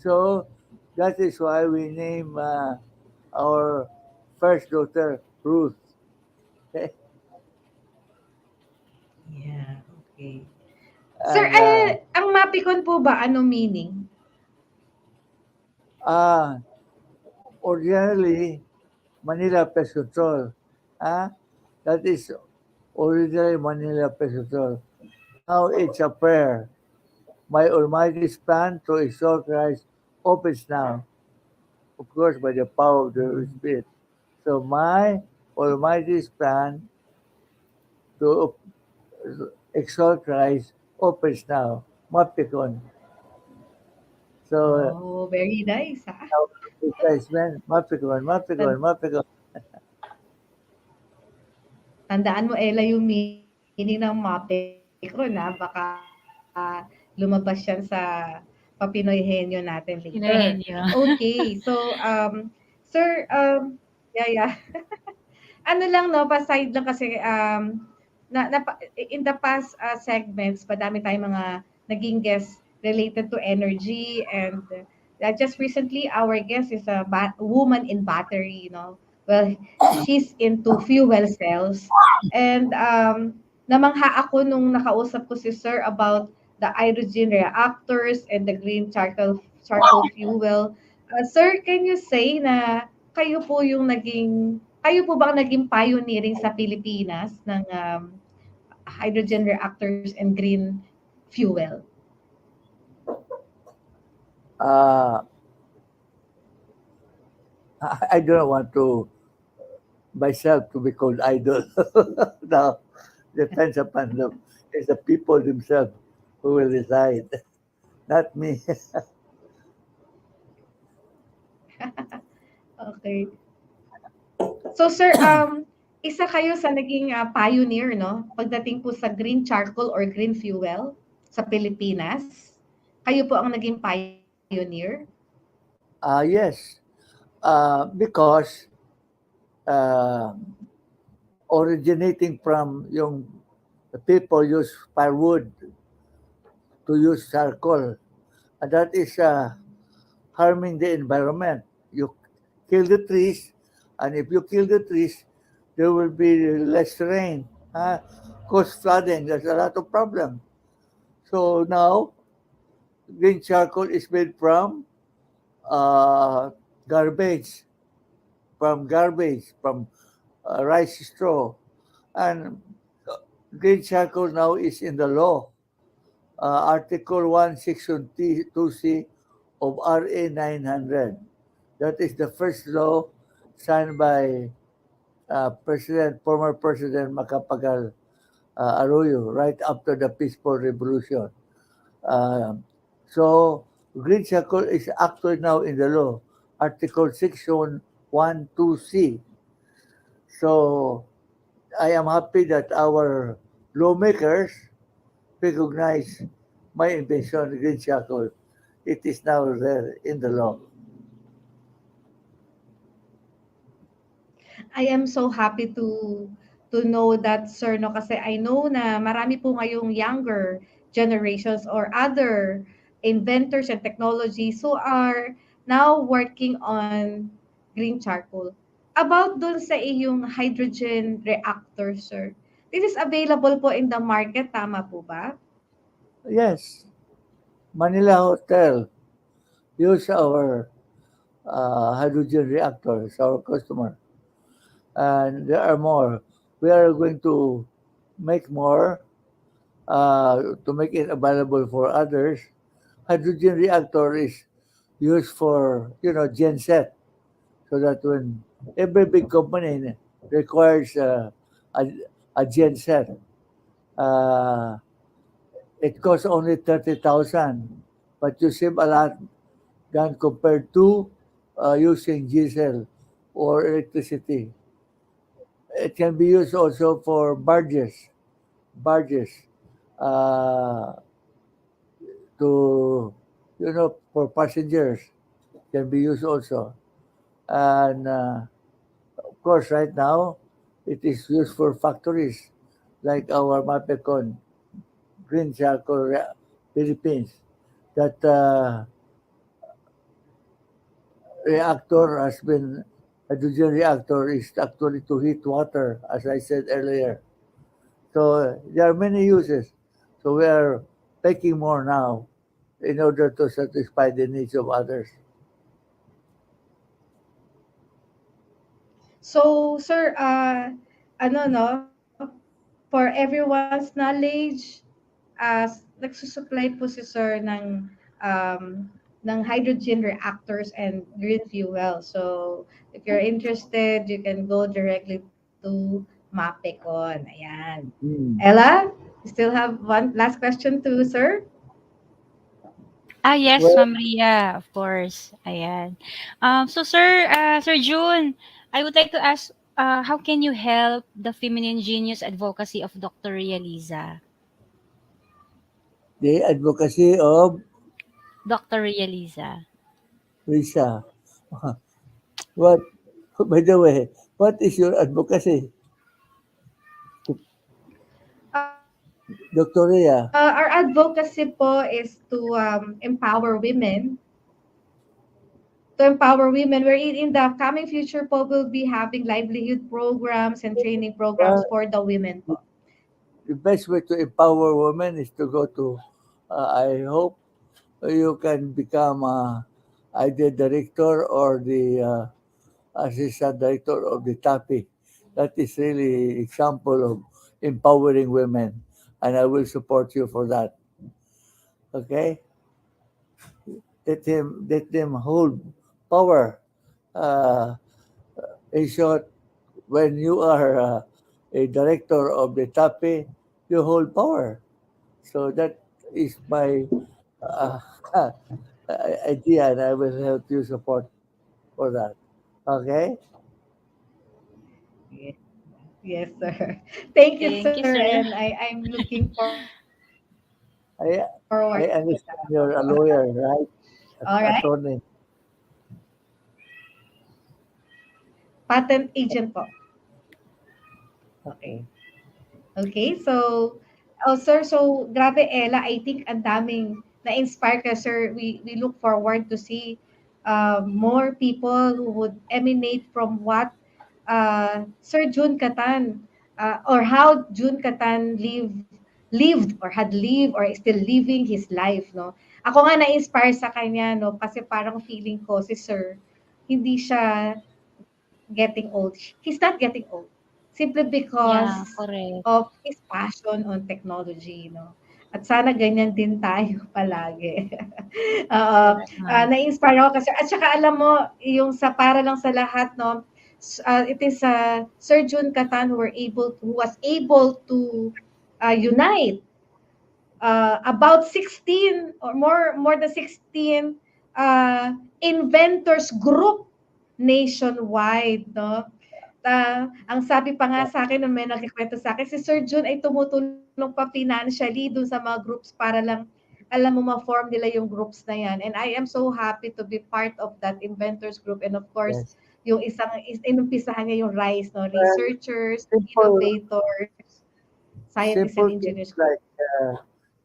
So that is why we name our first daughter Ruth. Yeah, okay. Sir, And ang MAPECON po ba, anong meaning? Ordinarily, Manila Pest Control. That is originally Manila Pest Control. Now it's a prayer. My Almighty's plan to exalt Christ opens now, of course, by the power of the Holy Spirit. So my Almighty's plan to exalt Christ opens now. Mapicon. So, Oh, very nice, ha? advertisement, Mapicon, Mapicon, Tan- Mapicon. Tandaan mo, Ella, yung meaning ng MAPECON, ha? Baka lumabas yan sa Papinoy Henyo natin later. Pinoy-henyo. Okay, so, sir, yeah. Ano lang, no, paside lang kasi, in the past segments, madami tayong mga naging guests related to energy and just recently, our guest is a woman in battery, Well, she's into fuel cells. And namangha ako nung nakausap ko si Sir about the hydrogen reactors and the green charcoal fuel. Sir, can you say na kayo po ba ang naging pioneering sa Pilipinas ng hydrogen reactors and green fuel? Uh, I don't want to myself to be called idol. Now, depends upon the people themselves who will decide, not me. Okay. So sir, isa kayo sa naging pioneer, no? Pagdating po sa green charcoal or green fuel sa Pilipinas. Kayo po ang naging pioneer? Yes, because uh, originating from yung the people use firewood to use charcoal, and that is harming the environment. You kill the trees, and if you kill the trees, there will be less rain, cause flooding. There's a lot of problem. So now, green charcoal is made from garbage, from rice straw, and green charcoal now is in the law. Article 1, Section 2C of RA 900. That is the first law signed by former President Macapagal Arroyo right after the Peaceful Revolution. So, green charcoal is actually now in the law, Article Section 1, 2C. So, I am happy that our lawmakers recognize my invention, green charcoal. It is now there in the law. I am so happy to know that, sir, no, kasi I know na marami po ngayong younger generations or other inventors and technologies who are now working on green charcoal. About dun sa iyong hydrogen reactor, sir. This is available po in the market, tama po ba? Yes, Manila Hotel use our hydrogen reactors, our customer. And there are more. We are going to make more to make it available for others. Hydrogen reactor is used for, genset, so that when every big company requires a genset, it costs only 30,000, but you save a lot than compared to using diesel or electricity. It can be used also for barges, uh, to, for passengers, can be used also. And of course, right now, it is used for factories like our MAPECON Green Charcoal Philippines. That reactor has been hydrogen reactor is actually to heat water, as I said earlier. So there are many uses. So we are taking more now in order to satisfy the needs of others. So, sir, for everyone's knowledge, nagsusupply po si sir ng hydrogen reactors and green fuel. So, if you're interested, you can go directly to MAPECON. Ayan. Ella, you still have one last question to sir? Yes, Well, Ma'am Ria, of course. Ayan. So, Sir June, I would like to ask, how can you help the feminine genius advocacy of Dr. Ria Liza? the advocacy of Dr. Ria Liza. Risa. What, by the way, what is your advocacy, Dr. Ria? Our advocacy po is to empower women. To empower women, wherein in the coming future po, we'll be having livelihood programs and training programs Well, for the women po. the best way to empower women is to go to I hope you can become either director or the assistant director of the TAPI. That is really example of empowering women, and I will support you for that. Okay, let them hold power. Uh, in short, when you are a director of the TAPI, you hold power. So that is my uh, idea, and I will help you support for that. Okay? Yes, yes, sir. Thank you, Thank you, sir. sir. And I'm looking forward to that. I I understand All you're a lawyer, right? right. Attorney. Patent agent po. Okay. Okay. Okay, so, oh sir, so grabe Ella, I think ang daming na-inspire ka sir. We look forward to see more people who would emanate from what Sir June Catan or how June Catan lived or had lived or is still living his life, no? Ako nga na-inspire sa kanya, no? Kasi parang feeling ko si Sir, hindi siya getting old. He's not getting old. Simply Yeah, because correct. of his passion on technology, no? At sana ganyan din tayo palagi. Oo, Correct, ma'am. na-inspire ako kasi at saka alam mo yung sa para lang sa lahat, no? It is Sir Jun Catan who was able to unite about 16 or more than 16 uh, inventors group nationwide, no? Ang sabi pa nga sa akin nung may nagkikwento sa akin, si Sir Jun ay tumutulong pa financially dun sa mga groups para lang, alam mo, ma-form nila yung groups na yan. And I am so happy to be part of that inventors group. And of course, Yes. yung inumpisahan niya yung RISE, no? Well, Researchers, simple innovators, scientists, and simple things engineers group.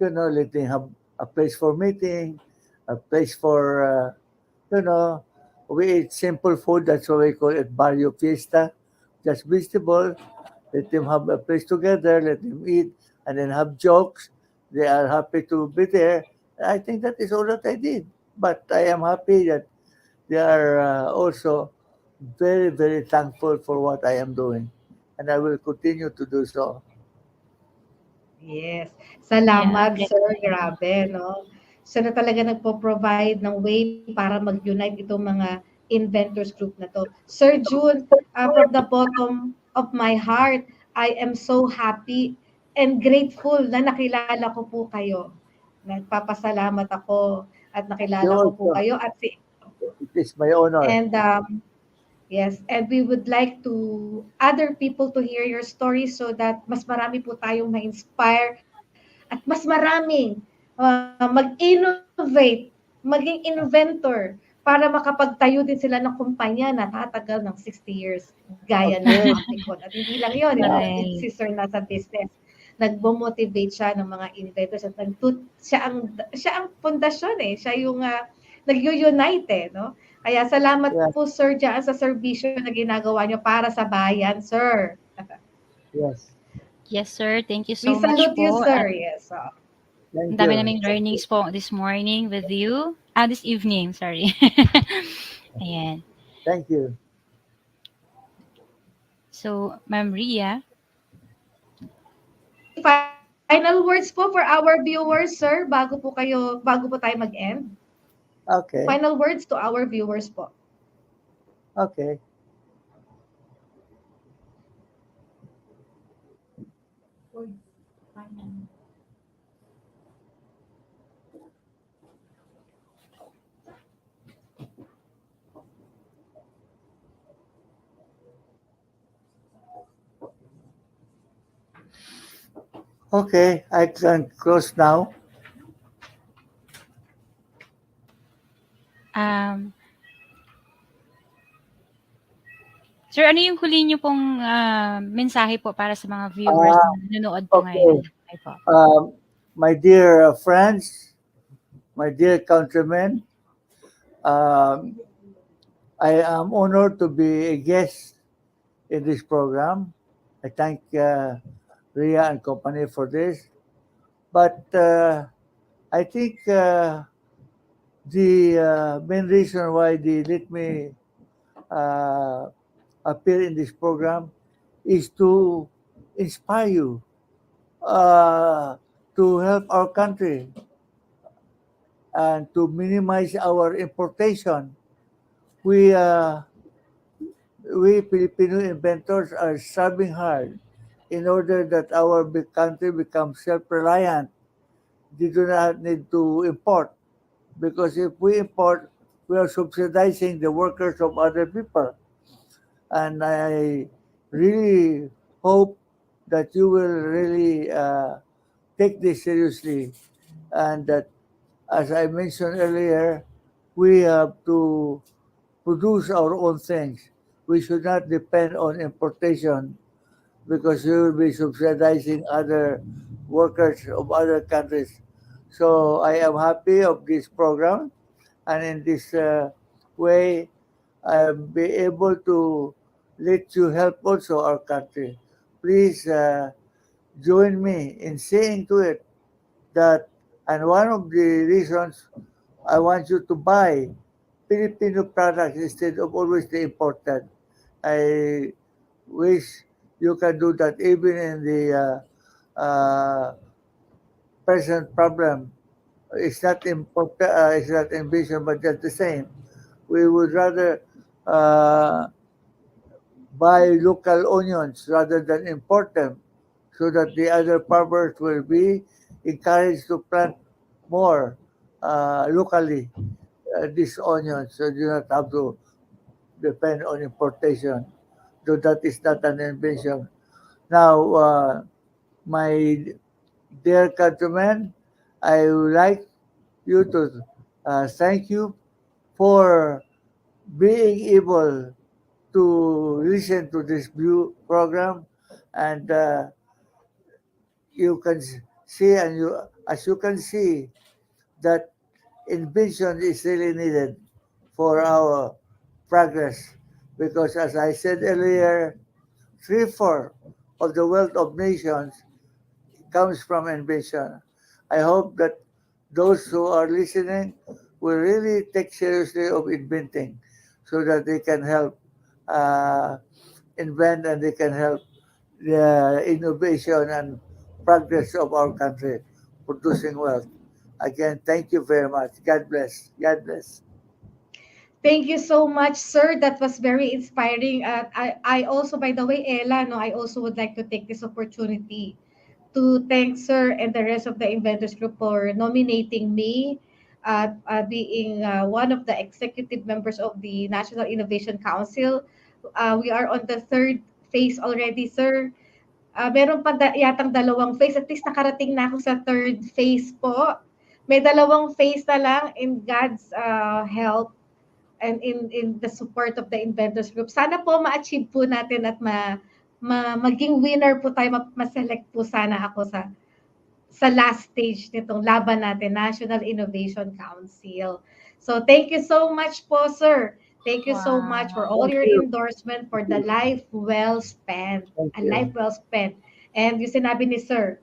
like letting have a place for meeting, a place for you know, we eat simple food. That's why we call it Barrio Fiesta. Just vegetable. Let them have a place together. Let them eat and then have jokes. They are happy to be there. I think that is all that I did. But I am happy that they are also very, very thankful for what I am doing. And I will continue to do so. Yes. Yeah, Salamat, sir. definitely. Grabe, no? Siya na talaga nagpo-provide ng way para mag-unite itong mga inventors group na to. Sir June, from the bottom of my heart, I am so happy and grateful na nakilala ko po kayo. Nagpapasalamat ako at You nakilala ko po also, kayo at it is my honor. and yes, and we would like to other people to hear your story so that mas marami po tayong ma-inspire at mas maraming mag-innovate, maging inventor para makapagtayo din sila ng kumpanya na tatagal ng 60 years gaya ng Okay. MAPECON. At hindi lang yun, Yeah. si Sir nasa business. Nagmo-motivate siya ng mga inventors at siya ang pundasyon eh. Siya yung nag-unite eh, no? Kaya salamat Yeah. po sir diyan sa serbisyo na ginagawa niyo para sa bayan, sir. Yes. Yes, sir. Thank you We so much salute you, po. sir. At Yes. ang Thank dami you. naming learnings po this morning with you. This evening, sorry. Ayan. Thank you. So, Ma'am Ria, Final words po for our viewers, sir, bago po tayo mag-end. Okay. Final words to our viewers po. Okay. Okay. I can close now. um, sir, ano yung huli niyo pong mensahe po para sa mga viewers Uh, na nanonood po okay. ngayon? Ay po. My dear friends, my dear countrymen, I am honored to be a guest in this program. I thank Ria and company for this. But I think the main reason why they let me uh, appear in this program is to inspire you uh, to help our country and to minimize our importation. We uh, we Filipino inventors are striving hard in order that our country becomes self-reliant. They do not need to import because if we import, we are subsidizing the workers of other people. And I really hope that you will really take this seriously and that, as I mentioned earlier, we have to produce our own things. We should not depend on importation because we will be subsidizing other workers of other countries. So I am happy of this program, and in this way, I'll be able to let you help also our country. Please join me in seeing to it that, and one of the reasons I want you to buy Filipino products instead of always the imported. I wish you can do that even in the present problem. It's not ambition, but just the same. We would rather uh, buy local onions rather than import them so that the other farmers will be encouraged to plant more locally these onions so you do not have to depend on importation, though that is not an invention. Now, my dear countrymen, I would like you to thank you for being able to listen to this view program, and you can see, and you as you can see that invention is really needed for our progress because, as I said earlier, three-fourths of the wealth of nations comes from invention. I hope that those who are listening will really take seriously of inventing so that they can help uh, invent and they can help the innovation and progress of our country producing wealth. Again, thank you very much. God bless. God bless. Thank you so much, sir. That was very inspiring. I also, by the way, Ella, no, I also would like to take this opportunity to thank sir and the rest of the inventors group for nominating me, being one of the executive members of the National Innovation Council. We are on the third phase already, sir. Meron pa yatang dalawang phase. At least nakarating na ako sa third phase po. May dalawang phase na lang in God's help and in the support of the inventors group. Sana po ma-achieve po natin at maging winner po tayo, ma-select po sana ako sa last stage nitong laban natin, National Innovation Council. So thank you so much po, sir. Thank you so much for Wow. all Thank your you. endorsement for the life well spent. Thank A you. life well spent. And yung sinabi ni sir,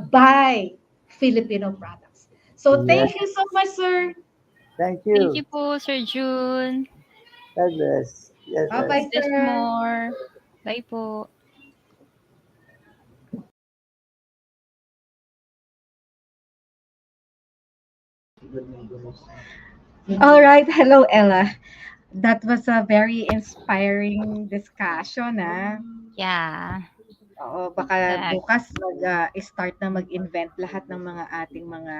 buy Filipino products. So Yeah. thank you so much, sir. Thank Thank you. you po, Sir June. God bless. God God bless. Bye-bye, bless sir. more. Bye po. All right. Hello, Ella. That was a very inspiring discussion, ah. Yeah. Oo, baka Correct. bukas start na mag-invent lahat ng mga ating mga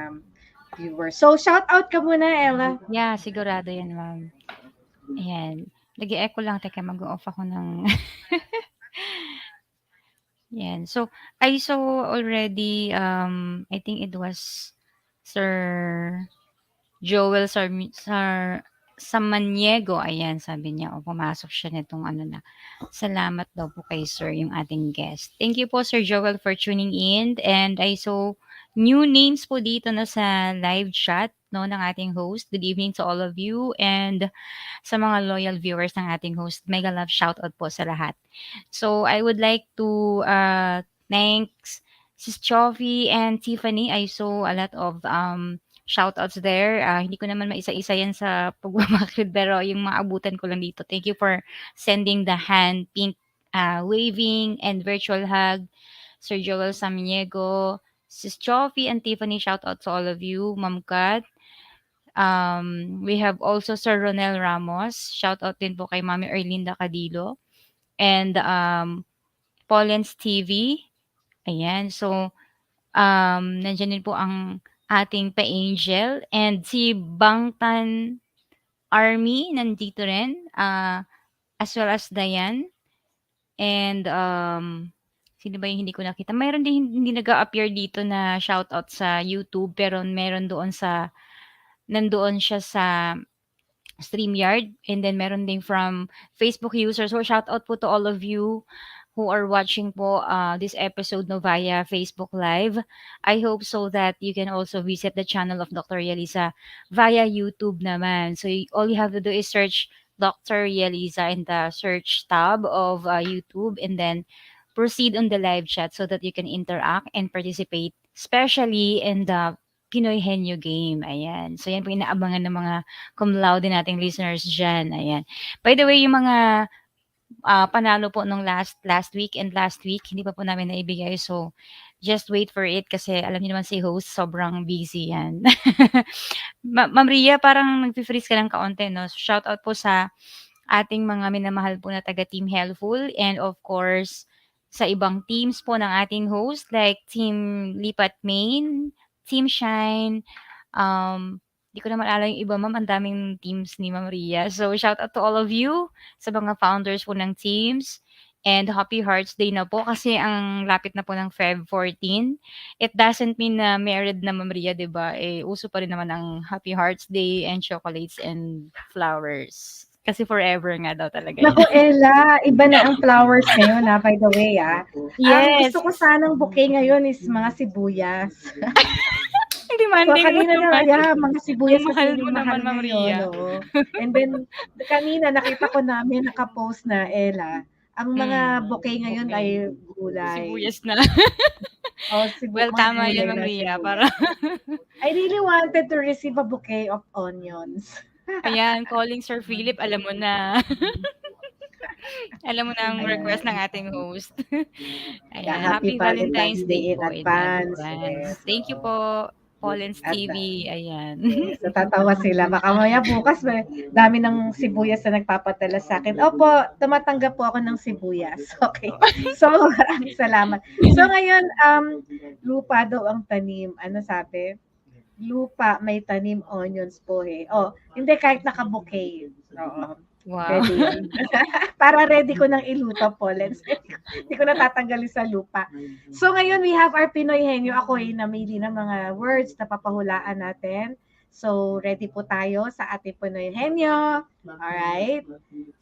viewers. So, shout out ka muna, Ella. Yeah, sigurado yan, ma'am. Ayan. Nag-e-echo lang. Teka, mag-off ako ng... Yan. So, I saw already, I think it was Sir Joel Samaniego, ayan, sabi niya, o pumasok siya nitong ano na. Salamat daw po kay Sir, yung ating guest. Thank you po, Sir Joel, for tuning in. And I saw new names po dito na sa live chat no, ng ating host. Good evening to all of you. And sa mga loyal viewers ng ating host, mega love shoutout po sa lahat. So, I would like to thanks Sis Chovy and Tiffany, I saw a lot of shoutouts there. Hindi ko naman maisa-isa yan sa pagmamakrid pero yung maabutan ko lang dito. Thank you for sending the hand, pink waving and virtual hug. Sir Joel Samaniego, Sis Chovy and Tiffany, shoutout to all of you. Ma'am Kat. We have also Sir Ronel Ramos. Shoutout din po kay Mami Erlinda Cadilo. And Paulens TV. Ayan. So, nandiyan din po ang ating pa-angel and si Bangtan Army nandito rin, as well as Dayan and sino ba yung hindi ko nakita? Mayroon din hindi nag-a-appear dito na shoutout sa YouTube pero meron doon sa nandoon siya sa StreamYard and then meron din from Facebook users. So shoutout po to all of you who are watching po this episode no via Facebook Live. I hope so that you can also visit the channel of Dr. Ria Liza via YouTube naman. So all you have to do is search Dr. Ria Liza in the search tab of YouTube and then proceed on the live chat so that you can interact and participate, especially in the Pinoy Henyo game. Ayan. So yan po inaabangan ng mga cum laude nating listeners dyan. Ayan. By the way, yung mga panalo po nung last week and last week, hindi pa po namin naibigay. So, just wait for it kasi alam niyo naman si host, sobrang busy yan. Ma'am Ria, parang nag-freeze ka ng kaunti, no? So, shout out po sa ating mga minamahal po na taga Team Helpful and of course, sa ibang teams po ng ating host like Team Lipat Main, Team Shine, di ko na maalala yung iba, ma'am. Ang daming teams ni Ma'am Ria. So, shout out to all of you sa mga founders po ng teams. And Happy Hearts Day na po kasi ang lapit na po ng Feb 14. It doesn't mean na married na Ma'am Ria, di ba? Eh, uso pa rin naman ang Happy Hearts Day and chocolates and flowers. Kasi forever nga daw talaga yun. Naku, Ella, iba na ang flowers ngayon, by the way, Yes. Gusto ko sanang bouquet ngayon is mga sibuyas. Hindi So, kanina na, mga sibuyas Ang kasi mahal mo yung mahal naman, Ma'am ngayon. Ria. Oo. And then, kanina nakita ko namin, nakapost na, Ella, ang mga bouquet ngayon ay gulay. Sibuyas na. Well, mga tama gulay yan, Ma'am na Ria. sibuyas. Para I really wanted to receive a bouquet of onions. ayan, calling Sir Philip, alam mo na. Alam mo na ang request ng ating host. Ayan, Yeah, happy Valentine's Day in po advance. advance. Yes. Thank you po, Paulens At, TV. Ayan. So, tatawa sila. Baka maya bukas, dami ng sibuyas na nagpapadala sa akin. Opo, tumatanggap po ako ng sibuyas. Okay. So, maraming salamat. So, ngayon, lupa daw ang tanim. Ano sabi? Lupa, may tanim onions po Oh, hindi kahit naka-bouquet. Oo. Wow. Ready yun. Para ready ko nang iluto po. Hindi ko natatanggalin sa lupa. So ngayon we have our Pinoy Henyo. Ako ay namili ng mga words na papahulaan natin. So ready po tayo sa ating Pinoy Henyo. Alright?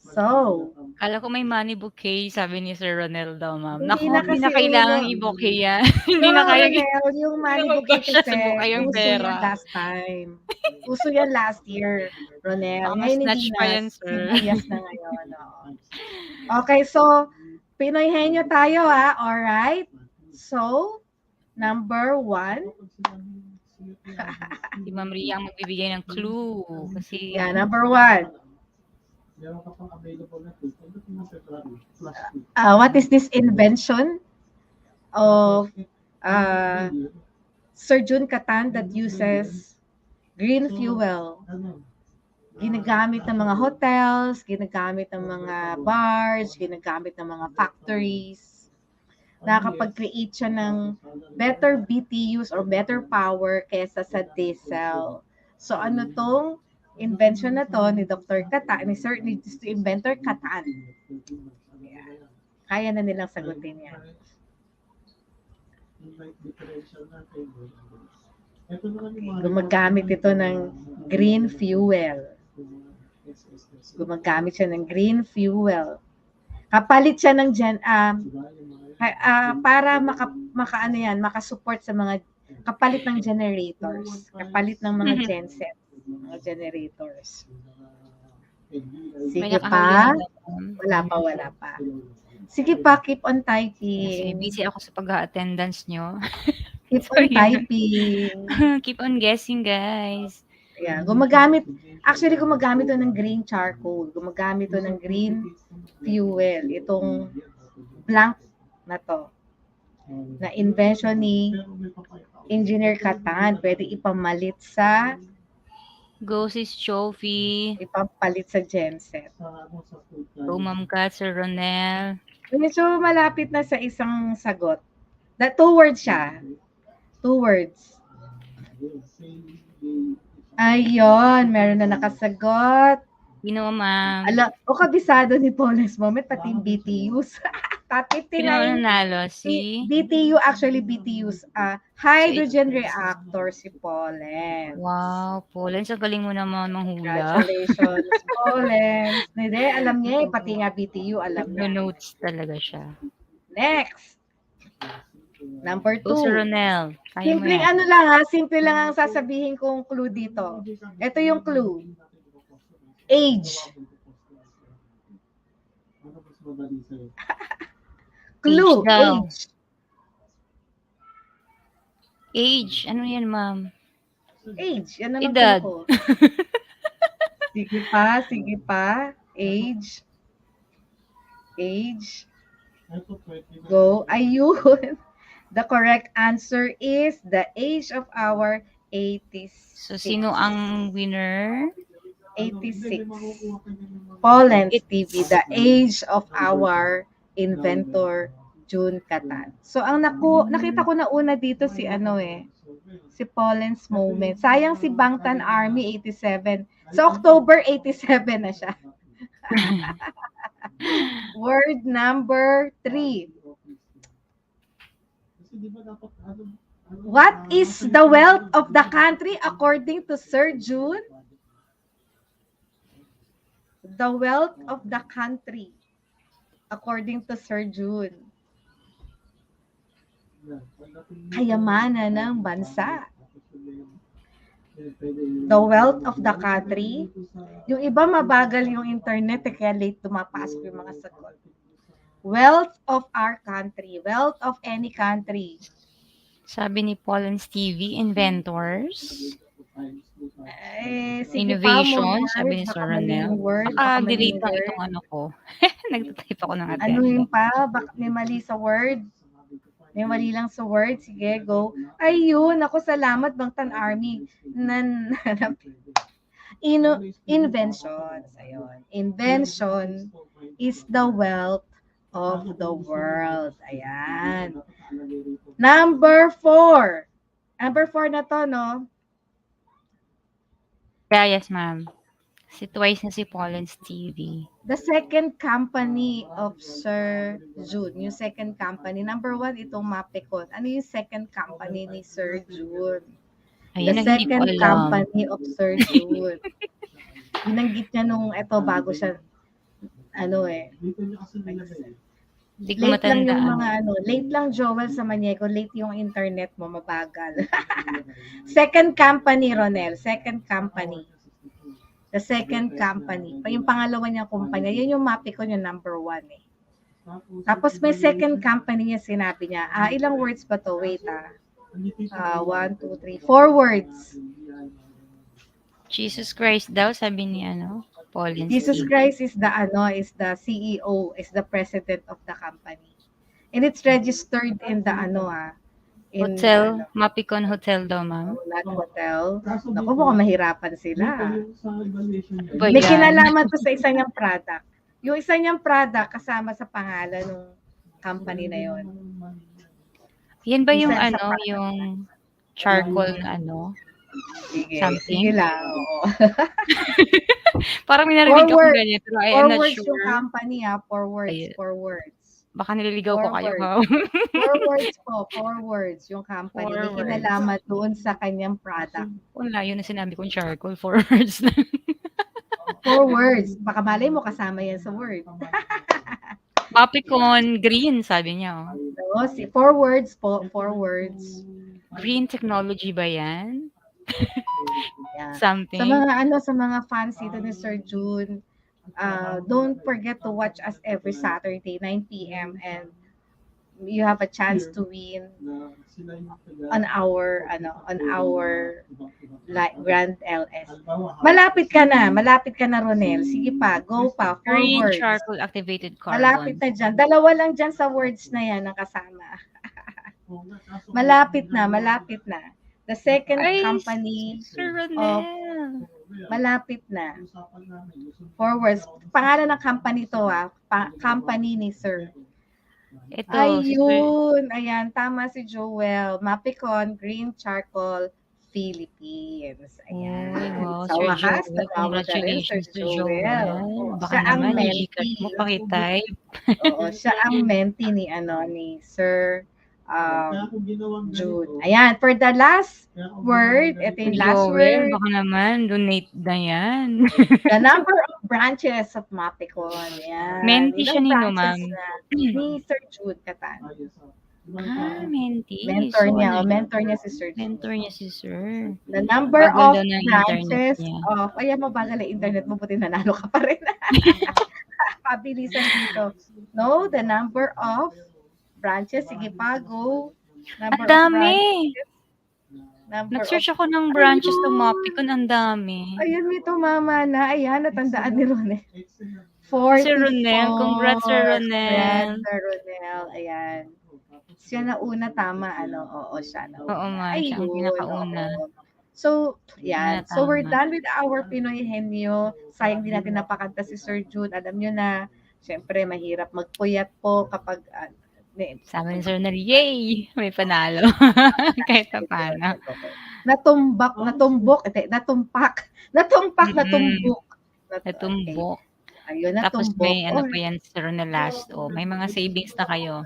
So, Kala ko may money bouquet, sabi ni Sir Ronel daw, ma'am. Hindi Naku, na hindi na kasi kailangang ulo. i-bouquet yan. Hindi na kaya. Ronel, yung money bouquet Magkasya kasi sa buka yung uso pera. yan last time. Uso yan last year, Ronel. Baka Ngayon ma-snatch hindi pa na. yan, sir. Sibuyas na ngayon. Okay, so Pinoy Henyo tayo Alright? So, number 1. Si Ma'am Ria ang magbibigay ng clue. Kasi, Yeah, number 1. What is this invention of Sir Jun CATAN that uses green fuel? Ginagamit ng mga hotels, ginagamit ng mga bars, ginagamit ng mga factories. Nakakapag-create siya ng better BTUs or better power kesa sa diesel. So ano tong invention na to ni Dr. CATAN, ni Inventor CATAN? Kaya na nilang sagutin yan. Gumagamit ito ng green fuel. Gumagamit siya ng green fuel. Kapalit siya ng para makasupport sa mga kapalit ng generators, kapalit ng mga genset, mga generators. Sige pa. Wala pa. Sige pa, keep on Sige, typing. busy ako sa pag-a-attendance nyo. Keep So, on yun. typing. Keep on guessing, guys. Ayan, gumagamit to ng green charcoal. Gumagamit to ng green fuel. Itong blank na to. Na invention ni Engineer CATAN. Pwede ipamalit sa Go, sis Chofi. ipampalit sa genset. Go, Ma'am Kat, Sir Ronel. Medyo malapit na sa isang sagot. Na 2 words siya. 2 words. Ayun, meron na nakasagot. Sino, ma'am? Kabisado ni Paulus Moment, pati yung BTUs. Sino nanalo? Si? BTU, actually BTUs, hydrogen reactor si Paulens. Wow, Paulens, ang galing mo naman manghula. Congratulations, Paulens. Hindi, alam niya pati nga BTU, alam niya. Notes talaga siya. Next. Number 2. Go, Sir Ronel. Kaya mo Simpleng yan. simple lang ang sasabihin kong clue dito. Ito yung clue. Age. Clue, Age daw. age. Age. Ano yan, ma'am? Age. Yan naman Edad. ko. Sige pa. Age. Age. Go. Ayun. The correct answer is the age of our 86. So, sino ang winner? 86. Poland's TV, the age of our inventor, June CATAN. So, ang nakita ko na una dito si si Poland's Moment. Sayang si Bangtan Army, 87. Sa October, 87 na siya. Word number 3. What is the wealth of the country according to Sir June? The wealth of the country according to Sir June. Kayamanan ng bansa. The wealth of the country. Yung iba mabagal yung internet kaya late tumapasok yung mga sagot. Wealth of our country. Wealth of any country. Sabi ni Paulens TV, inventors. Sige Innovation, pa, sabi ni Sir Ronel. Baka delete lang itong ano ko. Nagtatype ako ng attendance. Ano yun pa? Baka may mali sa word. May mali lang sa word. Sige, go. Ayun, ako salamat Bangtan Army. Inventions. Ayun. Invention is the wealth of the world. Ayan. Number 4. Number 4 na to, no? Yeah, yes, ma'am. Si twice na si Paulens TV. The second company of Sir June. Yung second company. Number 1, itong MAPECON. Ano yung second company ni Sir June? Ayun, The second company of Sir June. Binanggit niya nung bago siya, Hindi ko late lang yung matandaan. late lang Joel sa Maniego, late yung internet mo, mabagal. Second company, Ronel. Second company. The second company. Yung pangalawa niyang kumpanya, yun yung MAPECON yung number 1 eh. Tapos may second company niya, sinabi niya. Ilang words ba to? Wait 1, 2, 3, 4 words. Jesus Christ daw, sabi ni Paulens Jesus TV. Christ is the CEO, is the president of the company. And it's registered in the Hotel, MAPECON Hotel daw, ma'am. Not hotel. Naku, mukhang mahirapan sila. Ba May yan? kinalaman to sa isa niyang product. Yung isa niyang product kasama sa pangalan ng company na yon. Yan ba yung Isa sa yung charcoal na Sige, something? sige lang. Oo. Parang may narinig ako ganyan, pero I am not Forwards yung sure. company forwards, Ayun. forwards. Baka nililigaw ko kayo, ha? Forwards yung company. May Forwards. kinalaman doon sa kanyang product. Wala, yun na sinabi kong charcoal, forwards na. Forwards. Baka malay mo kasama yan sa word. MAPECON green, sabi niya. So, forwards po, forwards. Green technology ba yan? Yeah. Something. Sa mga fans dito ni Sir June, Don't forget to watch us every Saturday, 9 p.m. and you have a chance to win on our like Grand LS. Malapit ka na Ronel. Sige pa, go pa, Green forward. charcoal activated Malapit carbon. na dyan. Dalawa lang dyan sa words na yan ang kasama. Malapit na. The second Ay, company Sir of Ronel. malapit na. Forwards. Pangalan ng company to company ni Sir. Ito, si Sir, Ayun. Ayan, tama si Joel. MAPECON Green Charcoal Philippines. Uy, Ayan. wow, Sa Sir wakas, Joel. nagawag ka rin, Sir Congratulations to Joel. Joel. Baka Siya ang naman, mentee. i-Gcash mo, pakitype. Oo, siya ang mentee ni Sir Jude. Ayan, for the last word, ito Sir yung last Joel, word. baka naman, donate na yan. The number of branches of MAPECON. Ayan. Mentee siya Ilang nino, branches ma'am? na ni Sir Jude Katan. Mentee. Mentor So, niya. ano, Mentor niya si Sir Jude. mentor niya si Sir. The number Bagal of daw ng internet branches niya. of, ayan, mabagal ang internet mo, buti nanalo ka pa rin. Pabilisan dito. No, the number of branches. Sige pa, go. Number Ang dami! Number Nag-search of, ako ng branches ng ayun. MAPECON, ang dami. Ayun, may tumama na. Ayan, natandaan ni Ronel. Si Sir Ronel, 44. congrats Sir Congrats, Ronel. Sir Ronel. Ayan. Siya na una, tama. Oo, siya na una. Oo, ma'am, siya ang Ayun, pinakauna. oo. So, yan. So, we're Tama. done with our Pinoy Henyo. Sayang din natin napakanta si Sir Jude. Alam nyo na, syempre, mahirap magpuyat po kapag Sabi ni Sir Ronel, yay! May panalo. Kahit pa paano. natumpak, Mm-mm. natumbok. Natumbok. Okay. Ayun, Tapos natumbok. may ano pa yan, Sir Ronel last. Oh, may mga savings na kayo.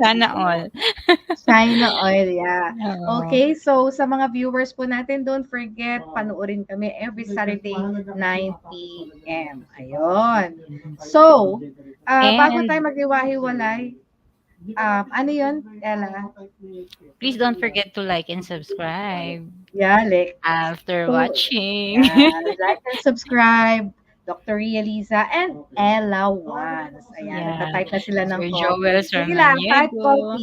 Sana all. China oil, yeah. Oo. Okay, so sa mga viewers po natin, don't forget, panoorin kami every Saturday, 9 p.m. Ayun. So, bago And tayo mag-iwahiwalay, ano yun, Ella? please don't forget to like and subscribe Yeah, like, after So, watching. like and subscribe, Dr. Ria Liza, and Ella Wans. Ayan, Yeah. nagtatype na sila ng Sir coffee. Joel, Sir Sige lang, type Maniego. coffee.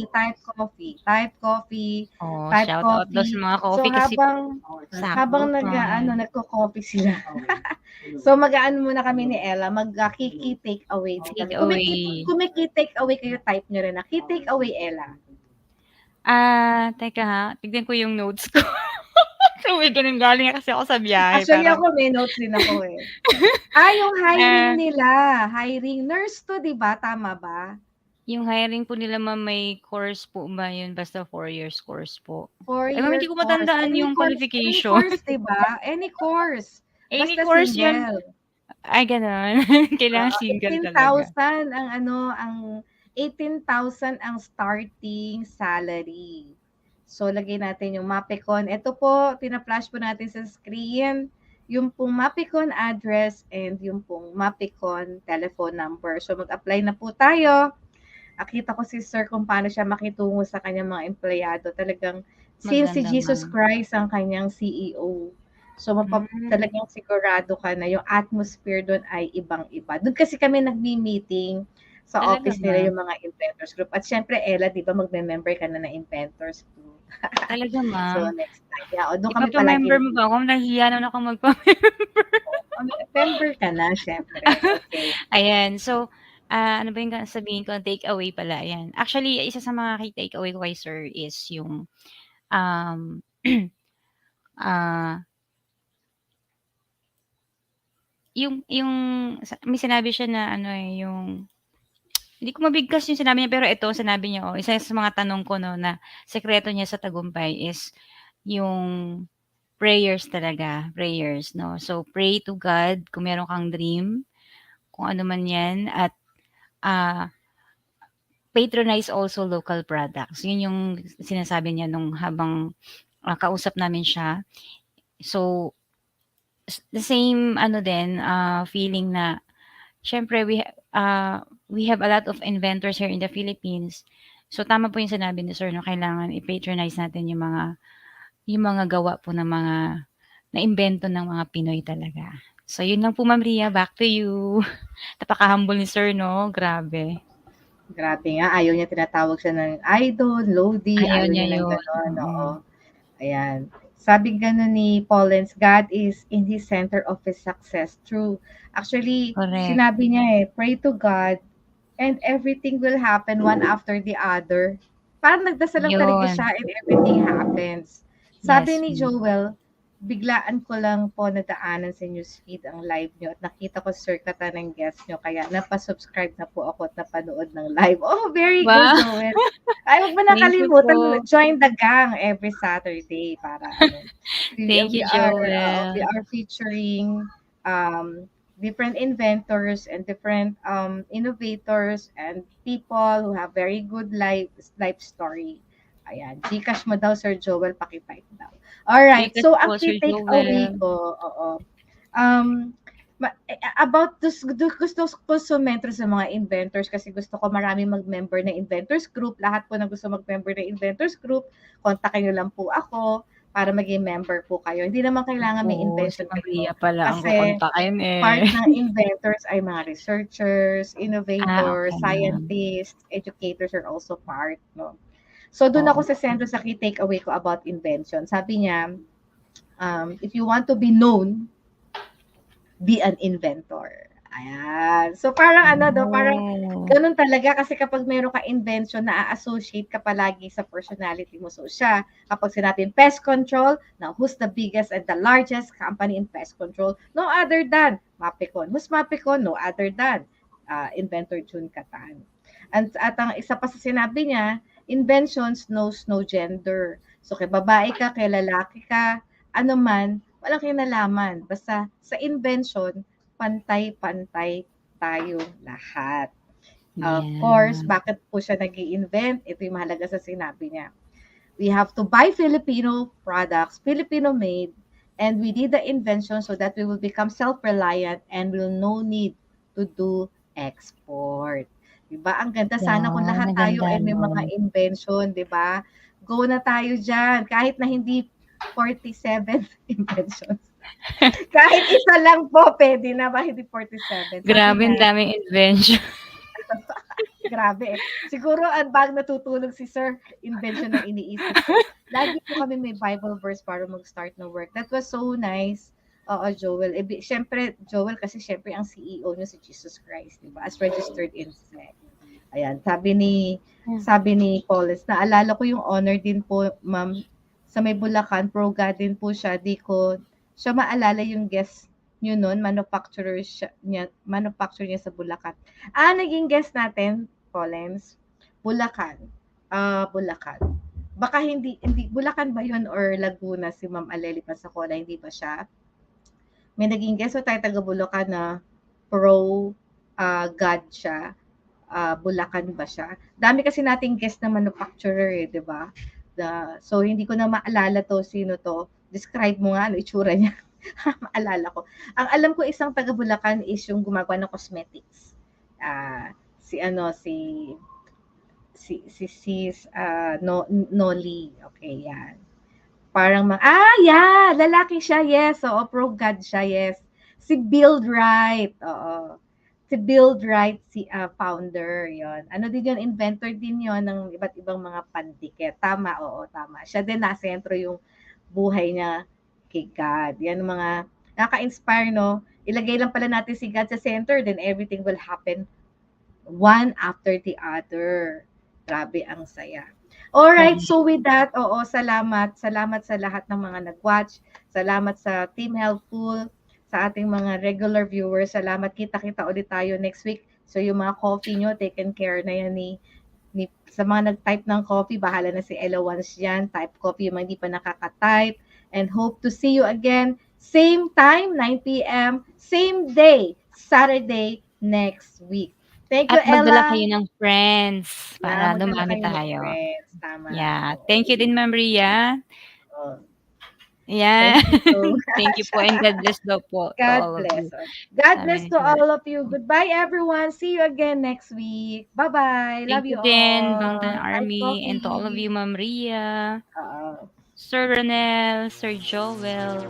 Oh, Type shout out daw sa mga So, coffee kasi habang sakto pa. nagko-coffee sila. So, mag-aano muna kami ni Ella, mag-key take away. Take away. Kung may key take away kayo, type nyo rin na. Key take away, Ella. Teka ha, tignan ko yung notes ko. So, may ganun galing kasi ako sa biyahe. Actually, Parang, ako may notes din ako eh. Yung hiring nila. Hiring. Nurse to, di ba? Tama ba? yung hiring po nila ma'am, may course po ba yun? Basta 4 years course po. 4-year Ay, ma'am, hindi ko matandaan course. yung qualification. Any course, di ba? Any course. Any Basta course single. Ay, ganun. Kailangan single talaga. 18,000 ang 18,000 ang starting salary. So, lagay natin yung MAPECON. Ito po, tina-flash po natin sa screen. Yung pong MAPECON address and yung pong MAPECON telephone number. So, mag-apply na po tayo. Nakita ko si Sir kung paano siya makitungo sa kanyang mga empleyado. Talagang, since si Maganda, Jesus ma'am. Christ ang kanyang CEO. So, talagang sigurado ka na yung atmosphere doon ay ibang-iba. Doon kasi kami nagmi-meeting sa Talaga office ba? nila yung mga inventors group. At syempre, Ella, di ba, magme-member ka na ng inventors group. Talaga, So, ma'am. next time. Yeah, doon kami palagi. Ipapa-member mo ba ako? Nahihiya naman ako magpa-member. Member ka na, syempre. Okay. Ayan. So, ano ba yung sabihin ko? Take away pala. Ayan. Actually, isa sa mga take away ko kay sir is yung yung may sinabi siya na ano yung hindi ko mabigkas yung sinabi niya, pero ito sinabi niya, isa sa mga tanong ko no na sekreto niya sa tagumpay is yung prayers talaga, prayers, no? So, pray to God kung meron kang dream, kung ano man yan, at patronize also local products. Yun yung sinasabi niya nung habang kausap namin siya. So, the same feeling na syempre we have a lot of inventors here in the Philippines. So tama po yung sinabi ni sir, no, kailangan i-patronize natin yung mga gawa po ng mga na imbento ng mga Pinoy talaga. So, yun lang po, Ma'am Ria. Back to you. Napaka-humble ni Sir, no? Grabe. Grabe nga, ayaw niya tinatawag siya ng idol, lodi, Ayaw ayaw niya niya ng yun. gano'n, oo. Ayan. Sabi gano'n ni Paulens, God is in His center of His success. True. Actually, Correct. sinabi niya pray to God and everything will happen one after the other. Parang nagdasal lang talaga Yun. siya and everything happens. Sabi Yes, ni ma'am. Joel, biglaan ko lang po nadaanan sa newsfeed ang live nyo at nakita ko Sir Kata ng guest nyo kaya napasubscribe na po ako at napanood ng live. Oh, very good, Wow. Joel. Ay, huwag mo Thank you po. nakalimutan, join the gang every Saturday para ano. Thank you, We Joel. are featuring um, different inventors and different innovators and people who have very good life story. Ayan, Gcash mo daw, Sir Joel, pakitype daw. Alright, Gcash so po, ang Sir key takeaway Joel. ko, um, about this, gusto ko sumentro sa mga inventors kasi gusto ko marami mag-member ng inventors group. Lahat po na gusto mag-member ng inventors group, kontakin nyo lang po ako para maging member po kayo. Hindi naman kailangan may Oo, si invention Ma'am kayo Ria pala ang kasi kukontakin part eh. ng inventors ay mga researchers, innovators, Okay, ma'am. scientists, educators are also part, no? So, doon Oo. ako sa sentro sa key takeaway ko about invention. Sabi niya, if you want to be known, be an inventor. Ayan. So, parang parang Oh. ganun talaga kasi kapag meron ka invention, na-associate ka palagi sa personality mo. So, siya, kapag sinabing pest control, now who's the biggest and the largest company in pest control? No other than MAPECON. Who's MAPECON? No other than Inventor June CATAN. At ang isa pa sa sinabi niya, inventions knows no gender. So, kay babae ka, kay lalaki ka, ano man, walang kinalaman. Basta sa invention, pantay-pantay tayo lahat. Of course, Yeah. bakit po siya nag invent Ito yung mahalaga sa sinabi niya. We have to buy Filipino products, Filipino made, and we need the invention so that we will become self-reliant and will no need to do export. Diba? Ang ganda sana kung Yan, lahat tayo maganda ay may mga nun. invention, diba? Go na tayo dyan. Kahit na hindi 47 inventions. Kahit isa lang po, pwede na ba? Hindi 47. Sabi Grabe, ang niya, daming invention. grabe. Siguro ang bag natutulog si Sir, invention ng iniisip ko. Lagi po kami may Bible verse para mag-start ng work. That was so nice. Oo, Joel. Siyempre, Joel, kasi siyempre ang CEO niyo si Jesus Christ, di ba? As registered in SEC. Ayan, sabi ni Paulus, naalala ko yung honor din po, ma'am, sa may Bulacan, pro God din po siya. Di ko siya maalala yung guest niyo noon, manufacturer niya sa Bulacan. Naging guest natin, Paulens, Bulacan. Bulacan. Baka hindi Bulacan ba yun or Laguna si Ma'am Aleli Pasacola, hindi ba siya? May naging guest tayo taga Bulacan na pro God siya. Bulacan ba siya? Dami kasi nating guest na manufacturer di ba? So hindi ko na maalala to sino to. Describe mo nga ano itsura niya. Maalala ko. Ang alam ko isang taga Bulacan is yung gumagawa ng cosmetics. Si Noli. Okay, yan. Parang yeah, lalaki siya, yes. Oo, pro God siya, yes. Si Build Right, oo. Si Build Right, si founder, yon. Ano din yun, inventor din yon ng iba't ibang mga pandikit. Tama, oo, tama. Siya din nasentro yung buhay niya kay God. Yan mga naka-inspire, no? Ilagay lang pala natin si God sa center, then everything will happen one after the other. Grabe ang saya. Alright, Correct. so with that, salamat. Salamat sa lahat ng mga nag-watch. Salamat sa Team Helpful, sa ating mga regular viewers. Salamat, kita-kita ulit tayo next week. So yung mga coffee nyo, taken care na yan sa mga nag-type ng coffee, bahala na si Ella once yan. Type coffee yung mga hindi pa nakaka-type. And hope to see you again. Same time, 9 p.m. Same day, Saturday next week. Thank you, At magdala Ella. kayo ng friends para Magdala dumami kayo ng tayo. friends. Tama. Yeah. Thank you din, Ma'am Ria. Oh, Yeah. thank you so Thank you po and God bless daw po to God all of bless. you. God Sabi bless ni to Sir. all of you. Goodbye, everyone. See you again next week. Bye-bye. Love Thank you you din, all. Bangtan Type Army, and to all of coffee. you, Ma'am Ria, Oo. Sir Ronel, Sir Joel.